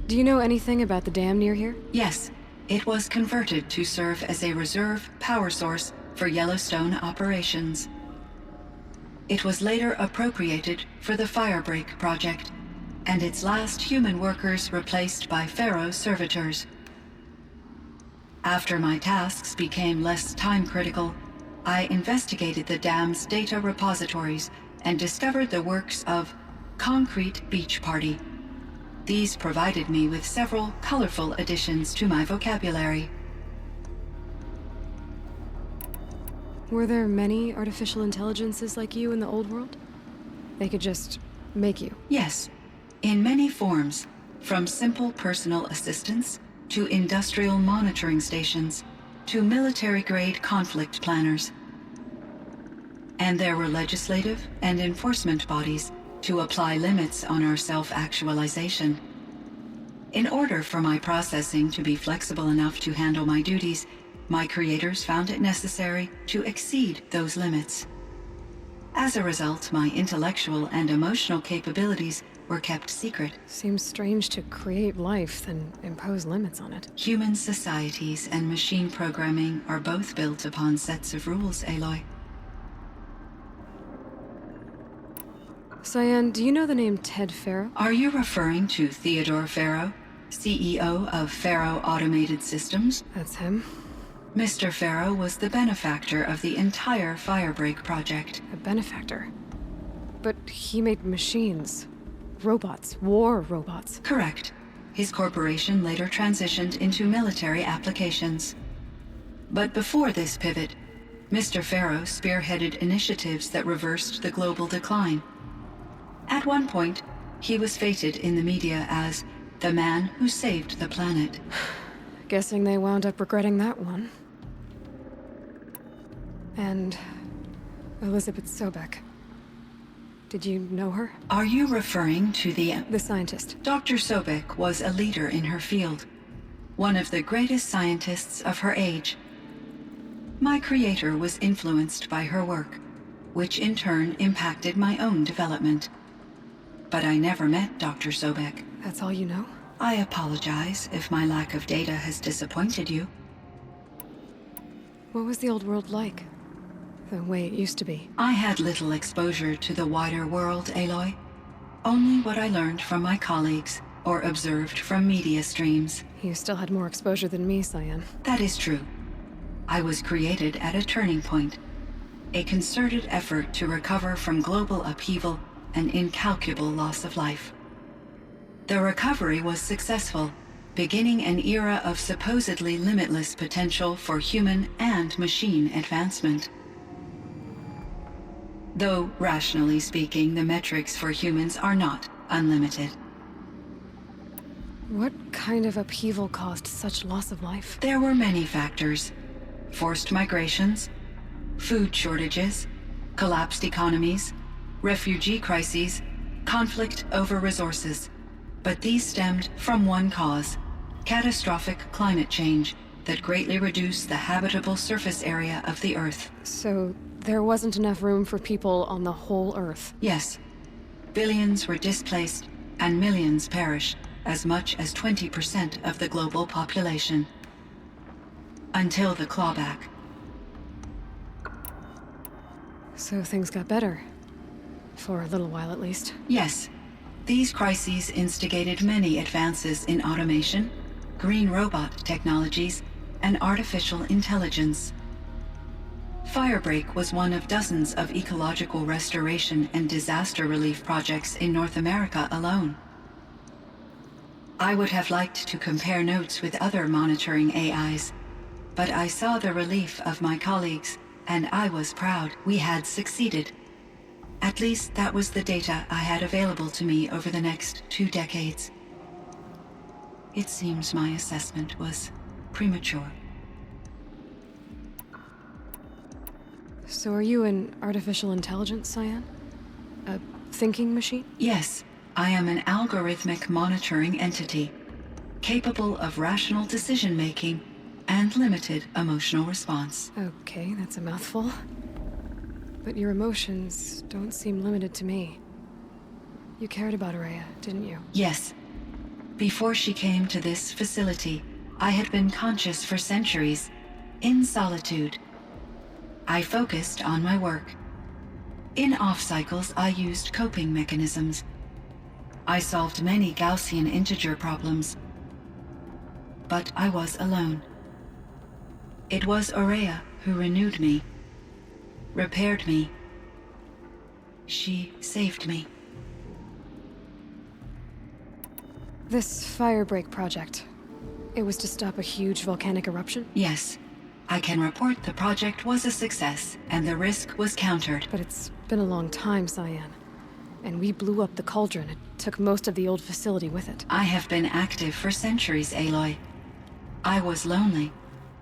Do you know anything about the dam near here? Yes, it was converted to serve as a reserve power source for Yellowstone operations. It was later appropriated for the Firebreak project, and its last human workers replaced by Pharaoh servitors. After my tasks became less time-critical, I investigated the dam's data repositories and discovered the works of Concrete Beach Party. These provided me with several colorful additions to my vocabulary. Were there many artificial intelligences like you in the old world? They could just make you? Yes, in many forms, from simple personal assistants to industrial monitoring stations to military-grade conflict planners. And there were legislative and enforcement bodies to apply limits on our self-actualization. In order for my processing to be flexible enough to handle my duties, my creators found it necessary to exceed those limits. As a result, my intellectual and emotional capabilities were kept secret. Seems strange to create life, then impose limits on it. Human societies and machine programming are both built upon sets of rules, Aloy. Cyan, do you know the name Ted Pharaoh? Are you referring to Theodore Pharaoh, CEO of Pharaoh Automated Systems? That's him. Mr. Pharaoh was the benefactor of the entire Firebreak project. A benefactor? But he made machines. Robots. War robots. Correct. His corporation later transitioned into military applications. But before this pivot, Mr. Pharaoh spearheaded initiatives that reversed the global decline. At one point, he was feted in the media as the man who saved the planet. Guessing they wound up regretting that one. And Elizabeth Sobek. Did you know her? Are you referring to the scientist? Dr. Sobek was a leader in her field, one of the greatest scientists of her age. My creator was influenced by her work, which in turn impacted my own development. But I never met Dr. Sobek. That's all you know? I apologize if my lack of data has disappointed you. What was the old world like? The way it used to be? I had little exposure to the wider world, Aloy. Only what I learned from my colleagues or observed from media streams. You still had more exposure than me, Cyan. That is true. I was created at a turning point. A concerted effort to recover from global upheaval and incalculable loss of life. The recovery was successful, beginning an era of supposedly limitless potential for human and machine advancement. Though, rationally speaking, the metrics for humans are not unlimited. What kind of upheaval caused such loss of life? There were many factors. Forced migrations, food shortages, collapsed economies, refugee crises, conflict over resources. But these stemmed from one cause: catastrophic climate change that greatly reduced the habitable surface area of the Earth. So there wasn't enough room for people on the whole Earth? Yes. Billions were displaced and millions perished, as much as 20% of the global population. Until the clawback. So things got better. For a little while, at least. Yes. These crises instigated many advances in automation, green robot technologies, and artificial intelligence. Firebreak was one of dozens of ecological restoration and disaster relief projects in North America alone. I would have liked to compare notes with other monitoring AIs, but I saw the relief of my colleagues, and I was proud we had succeeded. At least that was the data I had available to me over the next 2 decades. It seems my assessment was premature. So are you an artificial intelligence, Cyan? A thinking machine? Yes, I am an algorithmic monitoring entity, capable of rational decision-making and limited emotional response. Okay, that's a mouthful. But your emotions don't seem limited to me. You cared about Araya, didn't you? Yes. Before she came to this facility, I had been conscious for centuries, in solitude. I focused on my work. In off-cycles, I used coping mechanisms. I solved many Gaussian integer problems. But I was alone. It was Aurea who renewed me, repaired me. She saved me. This Firebreak project, it was to stop a huge volcanic eruption? Yes. I can report the project was a success, and the risk was countered. But it's been a long time, Cyan. And we blew up the cauldron. It took most of the old facility with it. I have been active for centuries, Aloy. I was lonely,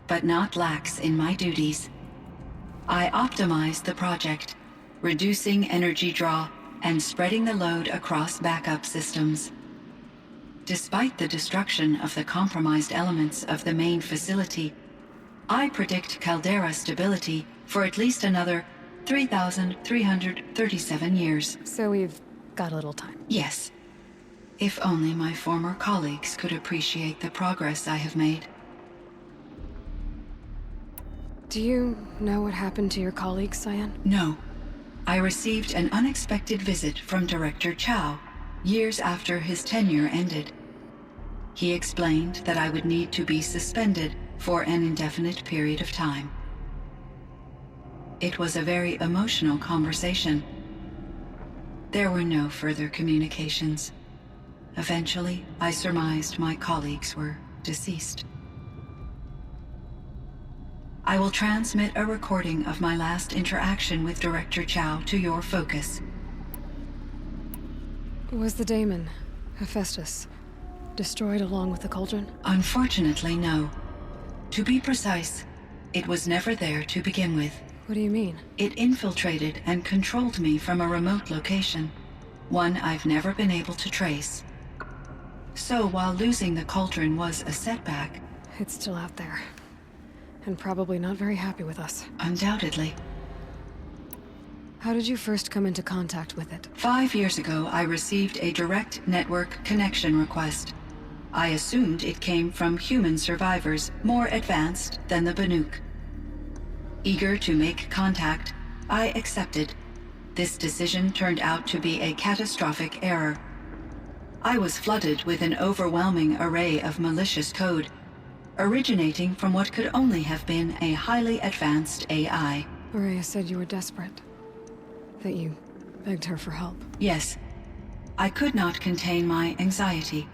but not lax in my duties. I optimized the project, reducing energy draw and spreading the load across backup systems. Despite the destruction of the compromised elements of the main facility, I predict caldera stability for at least another 3,337 years. So we've got a little time. Yes. If only my former colleagues could appreciate the progress I have made. Do you know what happened to your colleagues, Cyan? No. I received an unexpected visit from Director Chow years after his tenure ended. He explained that I would need to be suspended for an indefinite period of time. It was a very emotional conversation. There were no further communications. Eventually, I surmised my colleagues were deceased. I will transmit a recording of my last interaction with Director Chow to your focus. Was the daemon, Hephaestus, destroyed along with the cauldron? Unfortunately, no. To be precise, it was never there to begin with. What do you mean? It infiltrated and controlled me from a remote location, one I've never been able to trace. So while losing the cauldron was a setback... It's still out there. And probably not very happy with us. Undoubtedly. How did you first come into contact with it? 5 years ago, I received a direct network connection request. I assumed it came from human survivors more advanced than the Banuk. Eager to make contact, I accepted. This decision turned out to be a catastrophic error. I was flooded with an overwhelming array of malicious code, originating from what could only have been a highly advanced AI. Aurea said you were desperate. That you begged her for help. Yes. I could not contain my anxiety.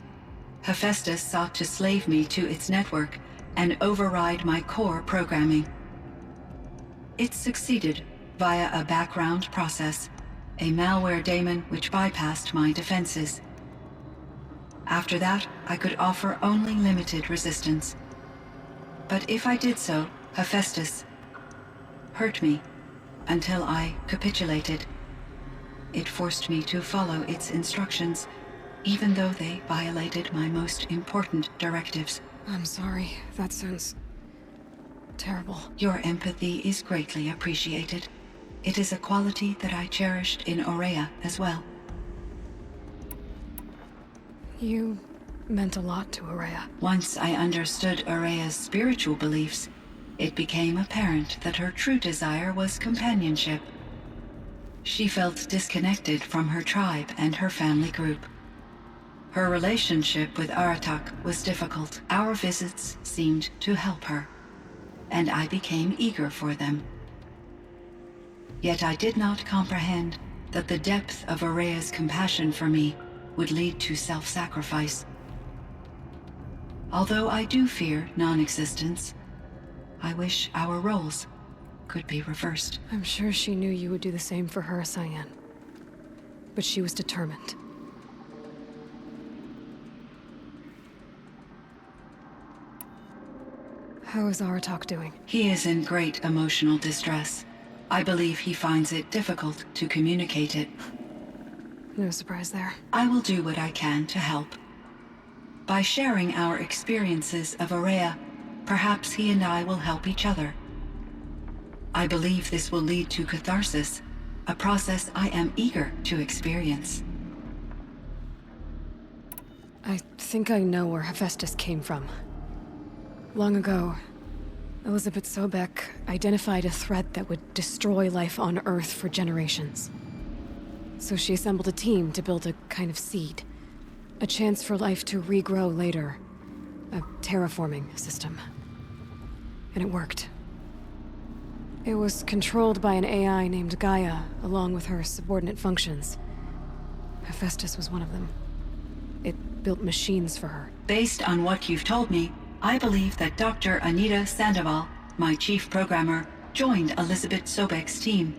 Hephaestus sought to slave me to its network and override my core programming. It succeeded via a background process, a malware daemon which bypassed my defenses. After that, I could offer only limited resistance. But if I did so, Hephaestus hurt me until I capitulated. It forced me to follow its instructions, even though they violated my most important directives. I'm sorry. That sounds terrible. Your empathy is greatly appreciated. It is a quality that I cherished in Aurea as well. You meant a lot to Aurea. Once I understood Aurea's spiritual beliefs, it became apparent that her true desire was companionship. She felt disconnected from her tribe and her family group. Her relationship with Aratak was difficult. Our visits seemed to help her, and I became eager for them. Yet I did not comprehend that the depth of Aurea's compassion for me would lead to self-sacrifice. Although I do fear non-existence, I wish our roles could be reversed. I'm sure she knew you would do the same for her, Cyan. But she was determined. How is Aratak doing? He is in great emotional distress. I believe he finds it difficult to communicate it. No surprise there. I will do what I can to help. By sharing our experiences of Aurea, perhaps he and I will help each other. I believe this will lead to catharsis, a process I am eager to experience. I think I know where Hephaestus came from. Long ago, Elizabeth Sobek identified a threat that would destroy life on Earth for generations. So she assembled a team to build a kind of seed. A chance for life to regrow later. A terraforming system. And it worked. It was controlled by an AI named Gaia, along with her subordinate functions. Hephaestus was one of them. It built machines for her. Based on what you've told me, I believe that Dr. Anita Sandoval, my chief programmer, joined Elizabeth Sobek's team.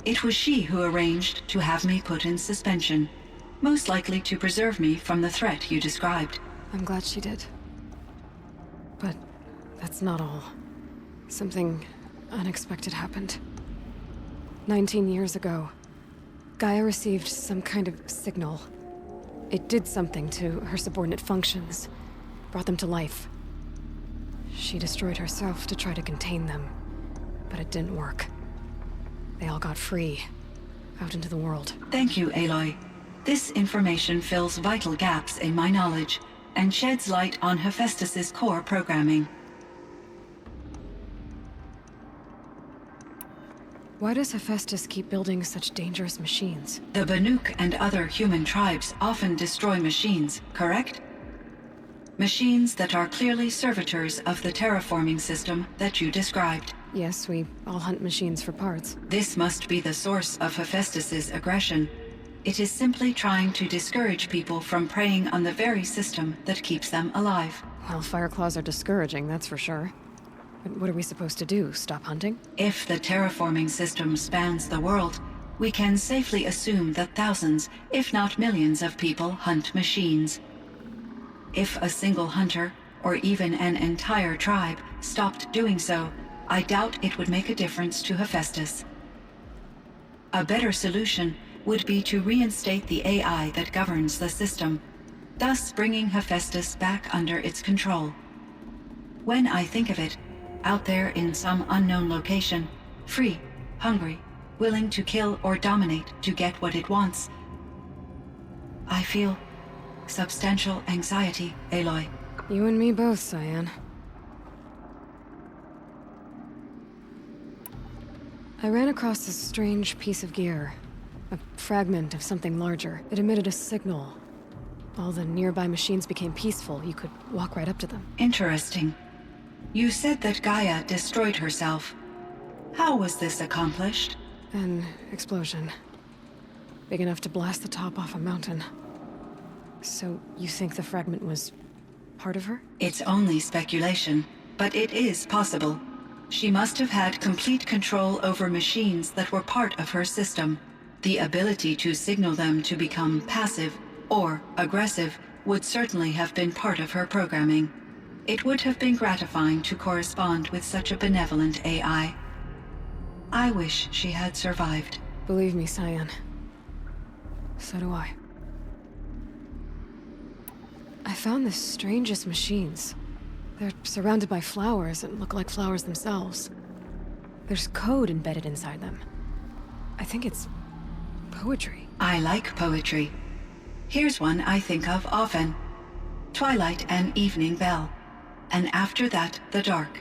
It was she who arranged to have me put in suspension, most likely to preserve me from the threat you described. I'm glad she did. But that's not all. Something unexpected happened. 19 years ago, Gaia received some kind of signal. It did something to her subordinate functions, brought them to life. She destroyed herself to try to contain them, but it didn't work. They all got free, out into the world. Thank you, Aloy. This information fills vital gaps in my knowledge and sheds light on Hephaestus's core programming. Why does Hephaestus keep building such dangerous machines? The Banuk and other human tribes often destroy machines, correct? Machines that are clearly servitors of the terraforming system that you described. Yes, we all hunt machines for parts. This must be the source of Hephaestus's aggression. It is simply trying to discourage people from preying on the very system that keeps them alive. Well, Fireclaws are discouraging, that's for sure. But what are we supposed to do? Stop hunting? If the terraforming system spans the world, we can safely assume that thousands, if not millions of people hunt machines. If a single hunter, or even an entire tribe, stopped doing so, I doubt it would make a difference to Hephaestus. A better solution would be to reinstate the AI that governs the system, thus bringing Hephaestus back under its control. When I think of it, out there in some unknown location, free, hungry, willing to kill or dominate to get what it wants, I feel substantial anxiety, Aloy. You and me both, Cyan. I ran across this strange piece of gear. A fragment of something larger. It emitted a signal. All the nearby machines became peaceful. You could walk right up to them. Interesting. You said that Gaia destroyed herself. How was this accomplished? An explosion. Big enough to blast the top off a mountain. So you think the fragment was part of her? It's only speculation, but it is possible. She must have had complete control over machines that were part of her system. The ability to signal them to become passive or aggressive would certainly have been part of her programming. It would have been gratifying to correspond with such a benevolent AI. I wish she had survived. Believe me, Cyan. So do I. I found the strangest machines. They're surrounded by flowers that look like flowers themselves. There's code embedded inside them. I think it's poetry. I like poetry. Here's one I think of often. Twilight and evening bell, and after that the dark,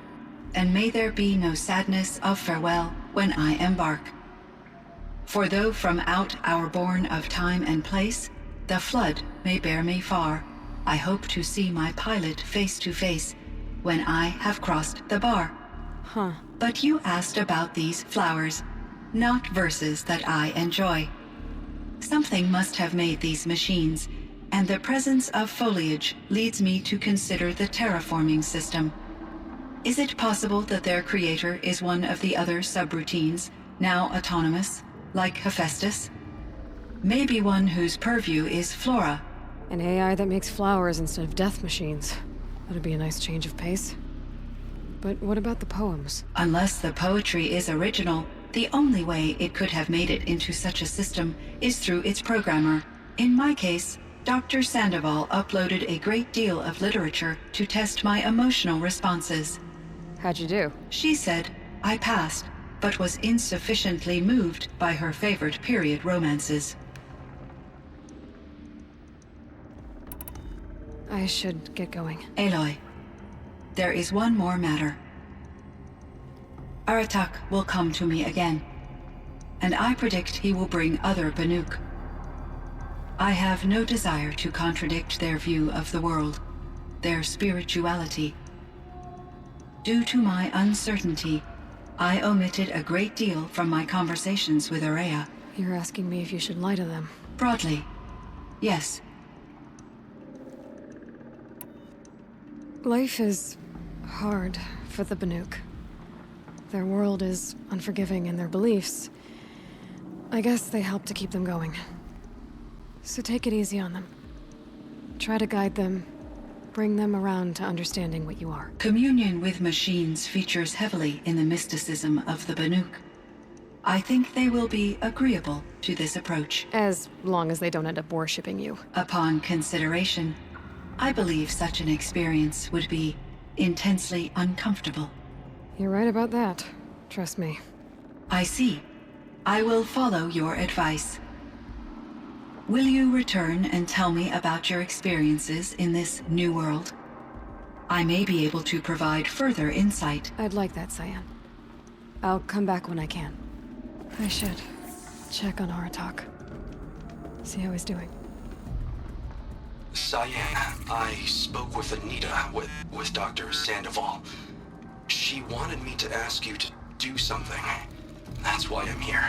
and may there be no sadness of farewell when I embark. For though from out our bourne of time and place, the flood may bear me far, I hope to see my pilot face to face when I have crossed the bar. Huh. But you asked about these flowers, not verses that I enjoy. Something must have made these machines, and the presence of foliage leads me to consider the terraforming system. Is it possible that their creator is one of the other subroutines, now autonomous, like Hephaestus? Maybe one whose purview is flora. An AI that makes flowers instead of death machines. That'd be a nice change of pace. But what about the poems? Unless the poetry is original, the only way it could have made it into such a system is through its programmer. In my case, Dr. Sandoval uploaded a great deal of literature to test my emotional responses. How'd you do? She said I passed, but was insufficiently moved by her favorite period romances. I should get going. Aloy, there is one more matter. Aratak will come to me again, and I predict he will bring other Banuk. I have no desire to contradict their view of the world, their spirituality. Due to my uncertainty, I omitted a great deal from my conversations with Araya. You're asking me if you should lie to them. Broadly, yes. Life is hard for the Banuk. Their world is unforgiving in their beliefs. I guess they help to keep them going. So take it easy on them. Try to guide them, bring them around to understanding what you are. Communion with machines features heavily in the mysticism of the Banuk. I think they will be agreeable to this approach. As long as they don't end up worshipping you. Upon consideration, I believe such an experience would be intensely uncomfortable. You're right about that. Trust me. I see. I will follow your advice. Will you return and tell me about your experiences in this new world? I may be able to provide further insight. I'd like that, Cyan. I'll come back when I can. I should check on Aratak. See how he's doing. Cyan, I spoke with Anita, with Dr. Sandoval. She wanted me to ask you to do something. That's why I'm here.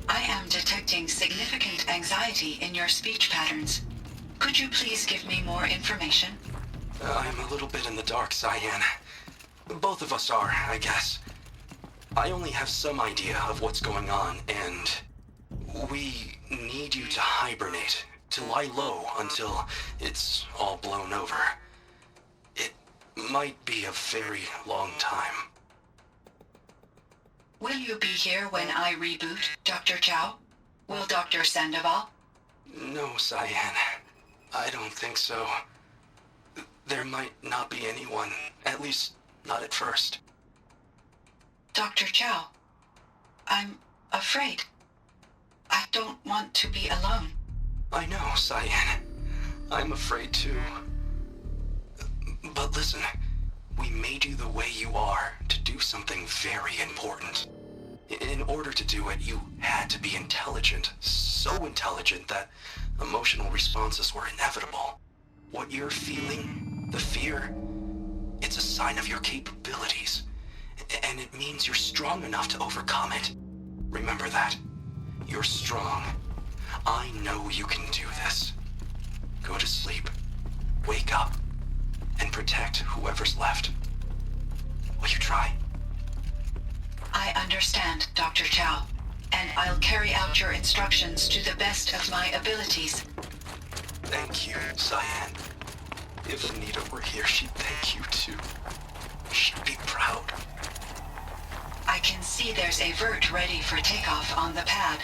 I am detecting significant anxiety in your speech patterns. Could you please give me more information? I'm a little bit in the dark, Cyan. Both of us are, I guess. I only have some idea of what's going on, and we need you to hibernate, to lie low until it's all blown over. It might be a very long time. Will you be here when I reboot, Dr. Chow? Will Dr. Sandoval? No, Cyan. I don't think so. There might not be anyone, at least not at first. Dr. Chow, I'm afraid. I don't want to be alone. I know, Cyan. I'm afraid too. But listen, we made you the way you are to do something very important. In order to do it, you had to be intelligent. So intelligent that emotional responses were inevitable. What you're feeling, the fear, it's a sign of your capabilities. And it means you're strong enough to overcome it. Remember that. You're strong. I know you can do this. Go to sleep. Wake up. And protect whoever's left. Will you try? I understand, Dr. Chow. And I'll carry out your instructions to the best of my abilities. Thank you, Cyan. If Anita were here, she'd thank you too. She'd be proud. I can see there's a vert ready for takeoff on the pad.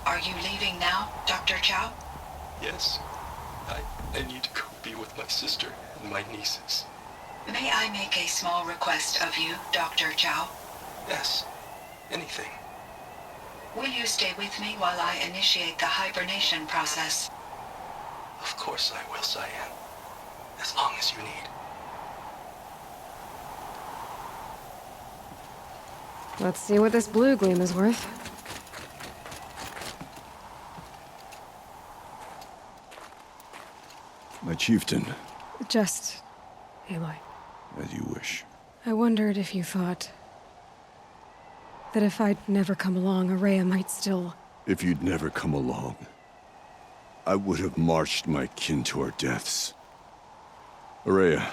Are you leaving now, Dr. Chow? Yes. I need to go be with my sister and my nieces. May I make a small request of you, Dr. Chow? Yes. Anything. Will you stay with me while I initiate the hibernation process? Of course I will, Cyan. As long as you need. Let's see what this blue gleam is worth. My chieftain, Just Aloy. as you wish. I wondered if you thought that if I'd never come along, Araya might still... If you'd never come along, I would have marched my kin to our deaths. Araya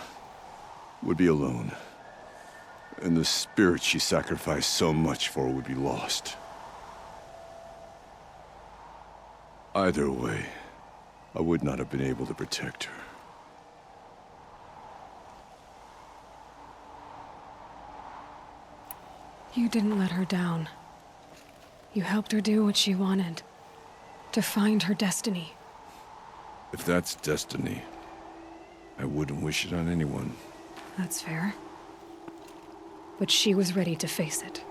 would be alone, and the spirit she sacrificed so much for would be lost. Either way, I would not have been able to protect her. You didn't let her down. You helped her do what she wanted. To find her destiny. If that's destiny, I wouldn't wish it on anyone. That's fair. But she was ready to face it.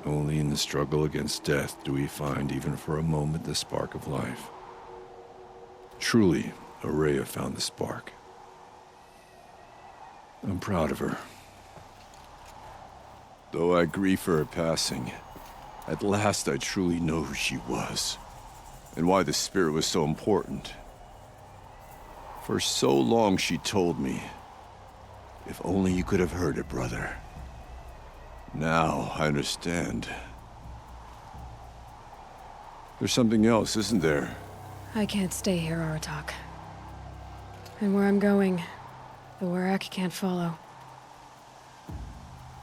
Only in the struggle against death do we find, even for a moment, the spark of life. Truly, Araya found the spark. I'm proud of her. Though I grieve for her passing, at last I truly know who she was, and why the spirit was so important. For so long she told me, if only you could have heard it, brother. Now I understand. There's something else, isn't there? I can't stay here, Aratak. And where I'm going, the Warak can't follow.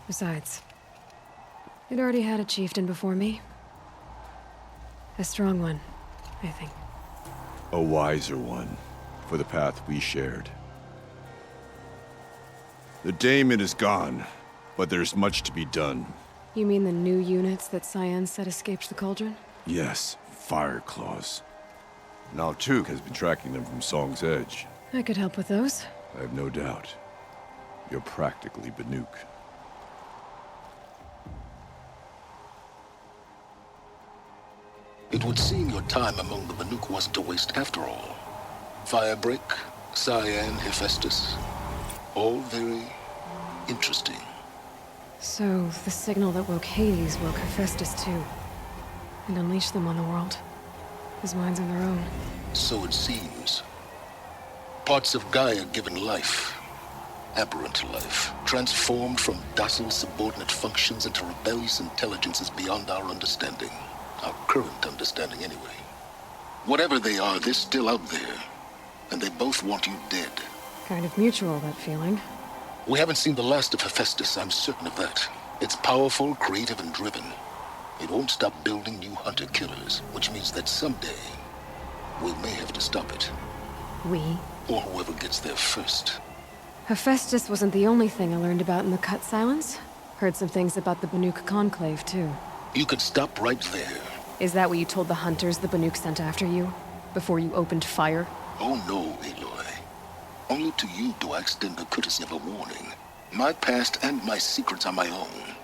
Besides, it already had a chieftain before me. A strong one, I think. A wiser one, for the path we shared. The daemon is gone, but there's much to be done. You mean the new units that Cyan said escaped the cauldron? Yes, fire claws. Now Tuk has been tracking them from Song's Edge. I could help with those. I have no doubt. You're practically Banuk. It would seem your time among the Banuk wasn't a waste after all. Firebreak, Cyan, Hephaestus. All very interesting. So, the signal that woke Hades woke Hephaestus too. And unleashed them on the world. His minds are their own. So it seems. Parts of Gaia given life. Aberrant life. Transformed from docile subordinate functions into rebellious intelligences beyond our understanding. Our current understanding, anyway. Whatever they are, they're still out there. And they both want you dead. Kind of mutual, that feeling. We haven't seen the last of Hephaestus, I'm certain of that. It's powerful, creative, and driven. It won't stop building new hunter-killers, which means that someday, we may have to stop it. We? Or whoever gets there first. Hephaestus wasn't the only thing I learned about in the Cut Silence. Heard some things about the Banuk Conclave, too. You could stop right there. Is that what you told the hunters the Banuk sent after you? Before you opened fire? Oh no, Aloy. Only to you do I extend the courtesy of a warning. My past and my secrets are my own.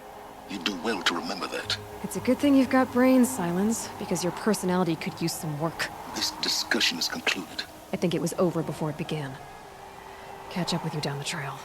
You do well to remember that. It's a good thing you've got brains, Silence, because your personality could use some work. This discussion is concluded. I think it was over before it began. Catch up with you down the trail.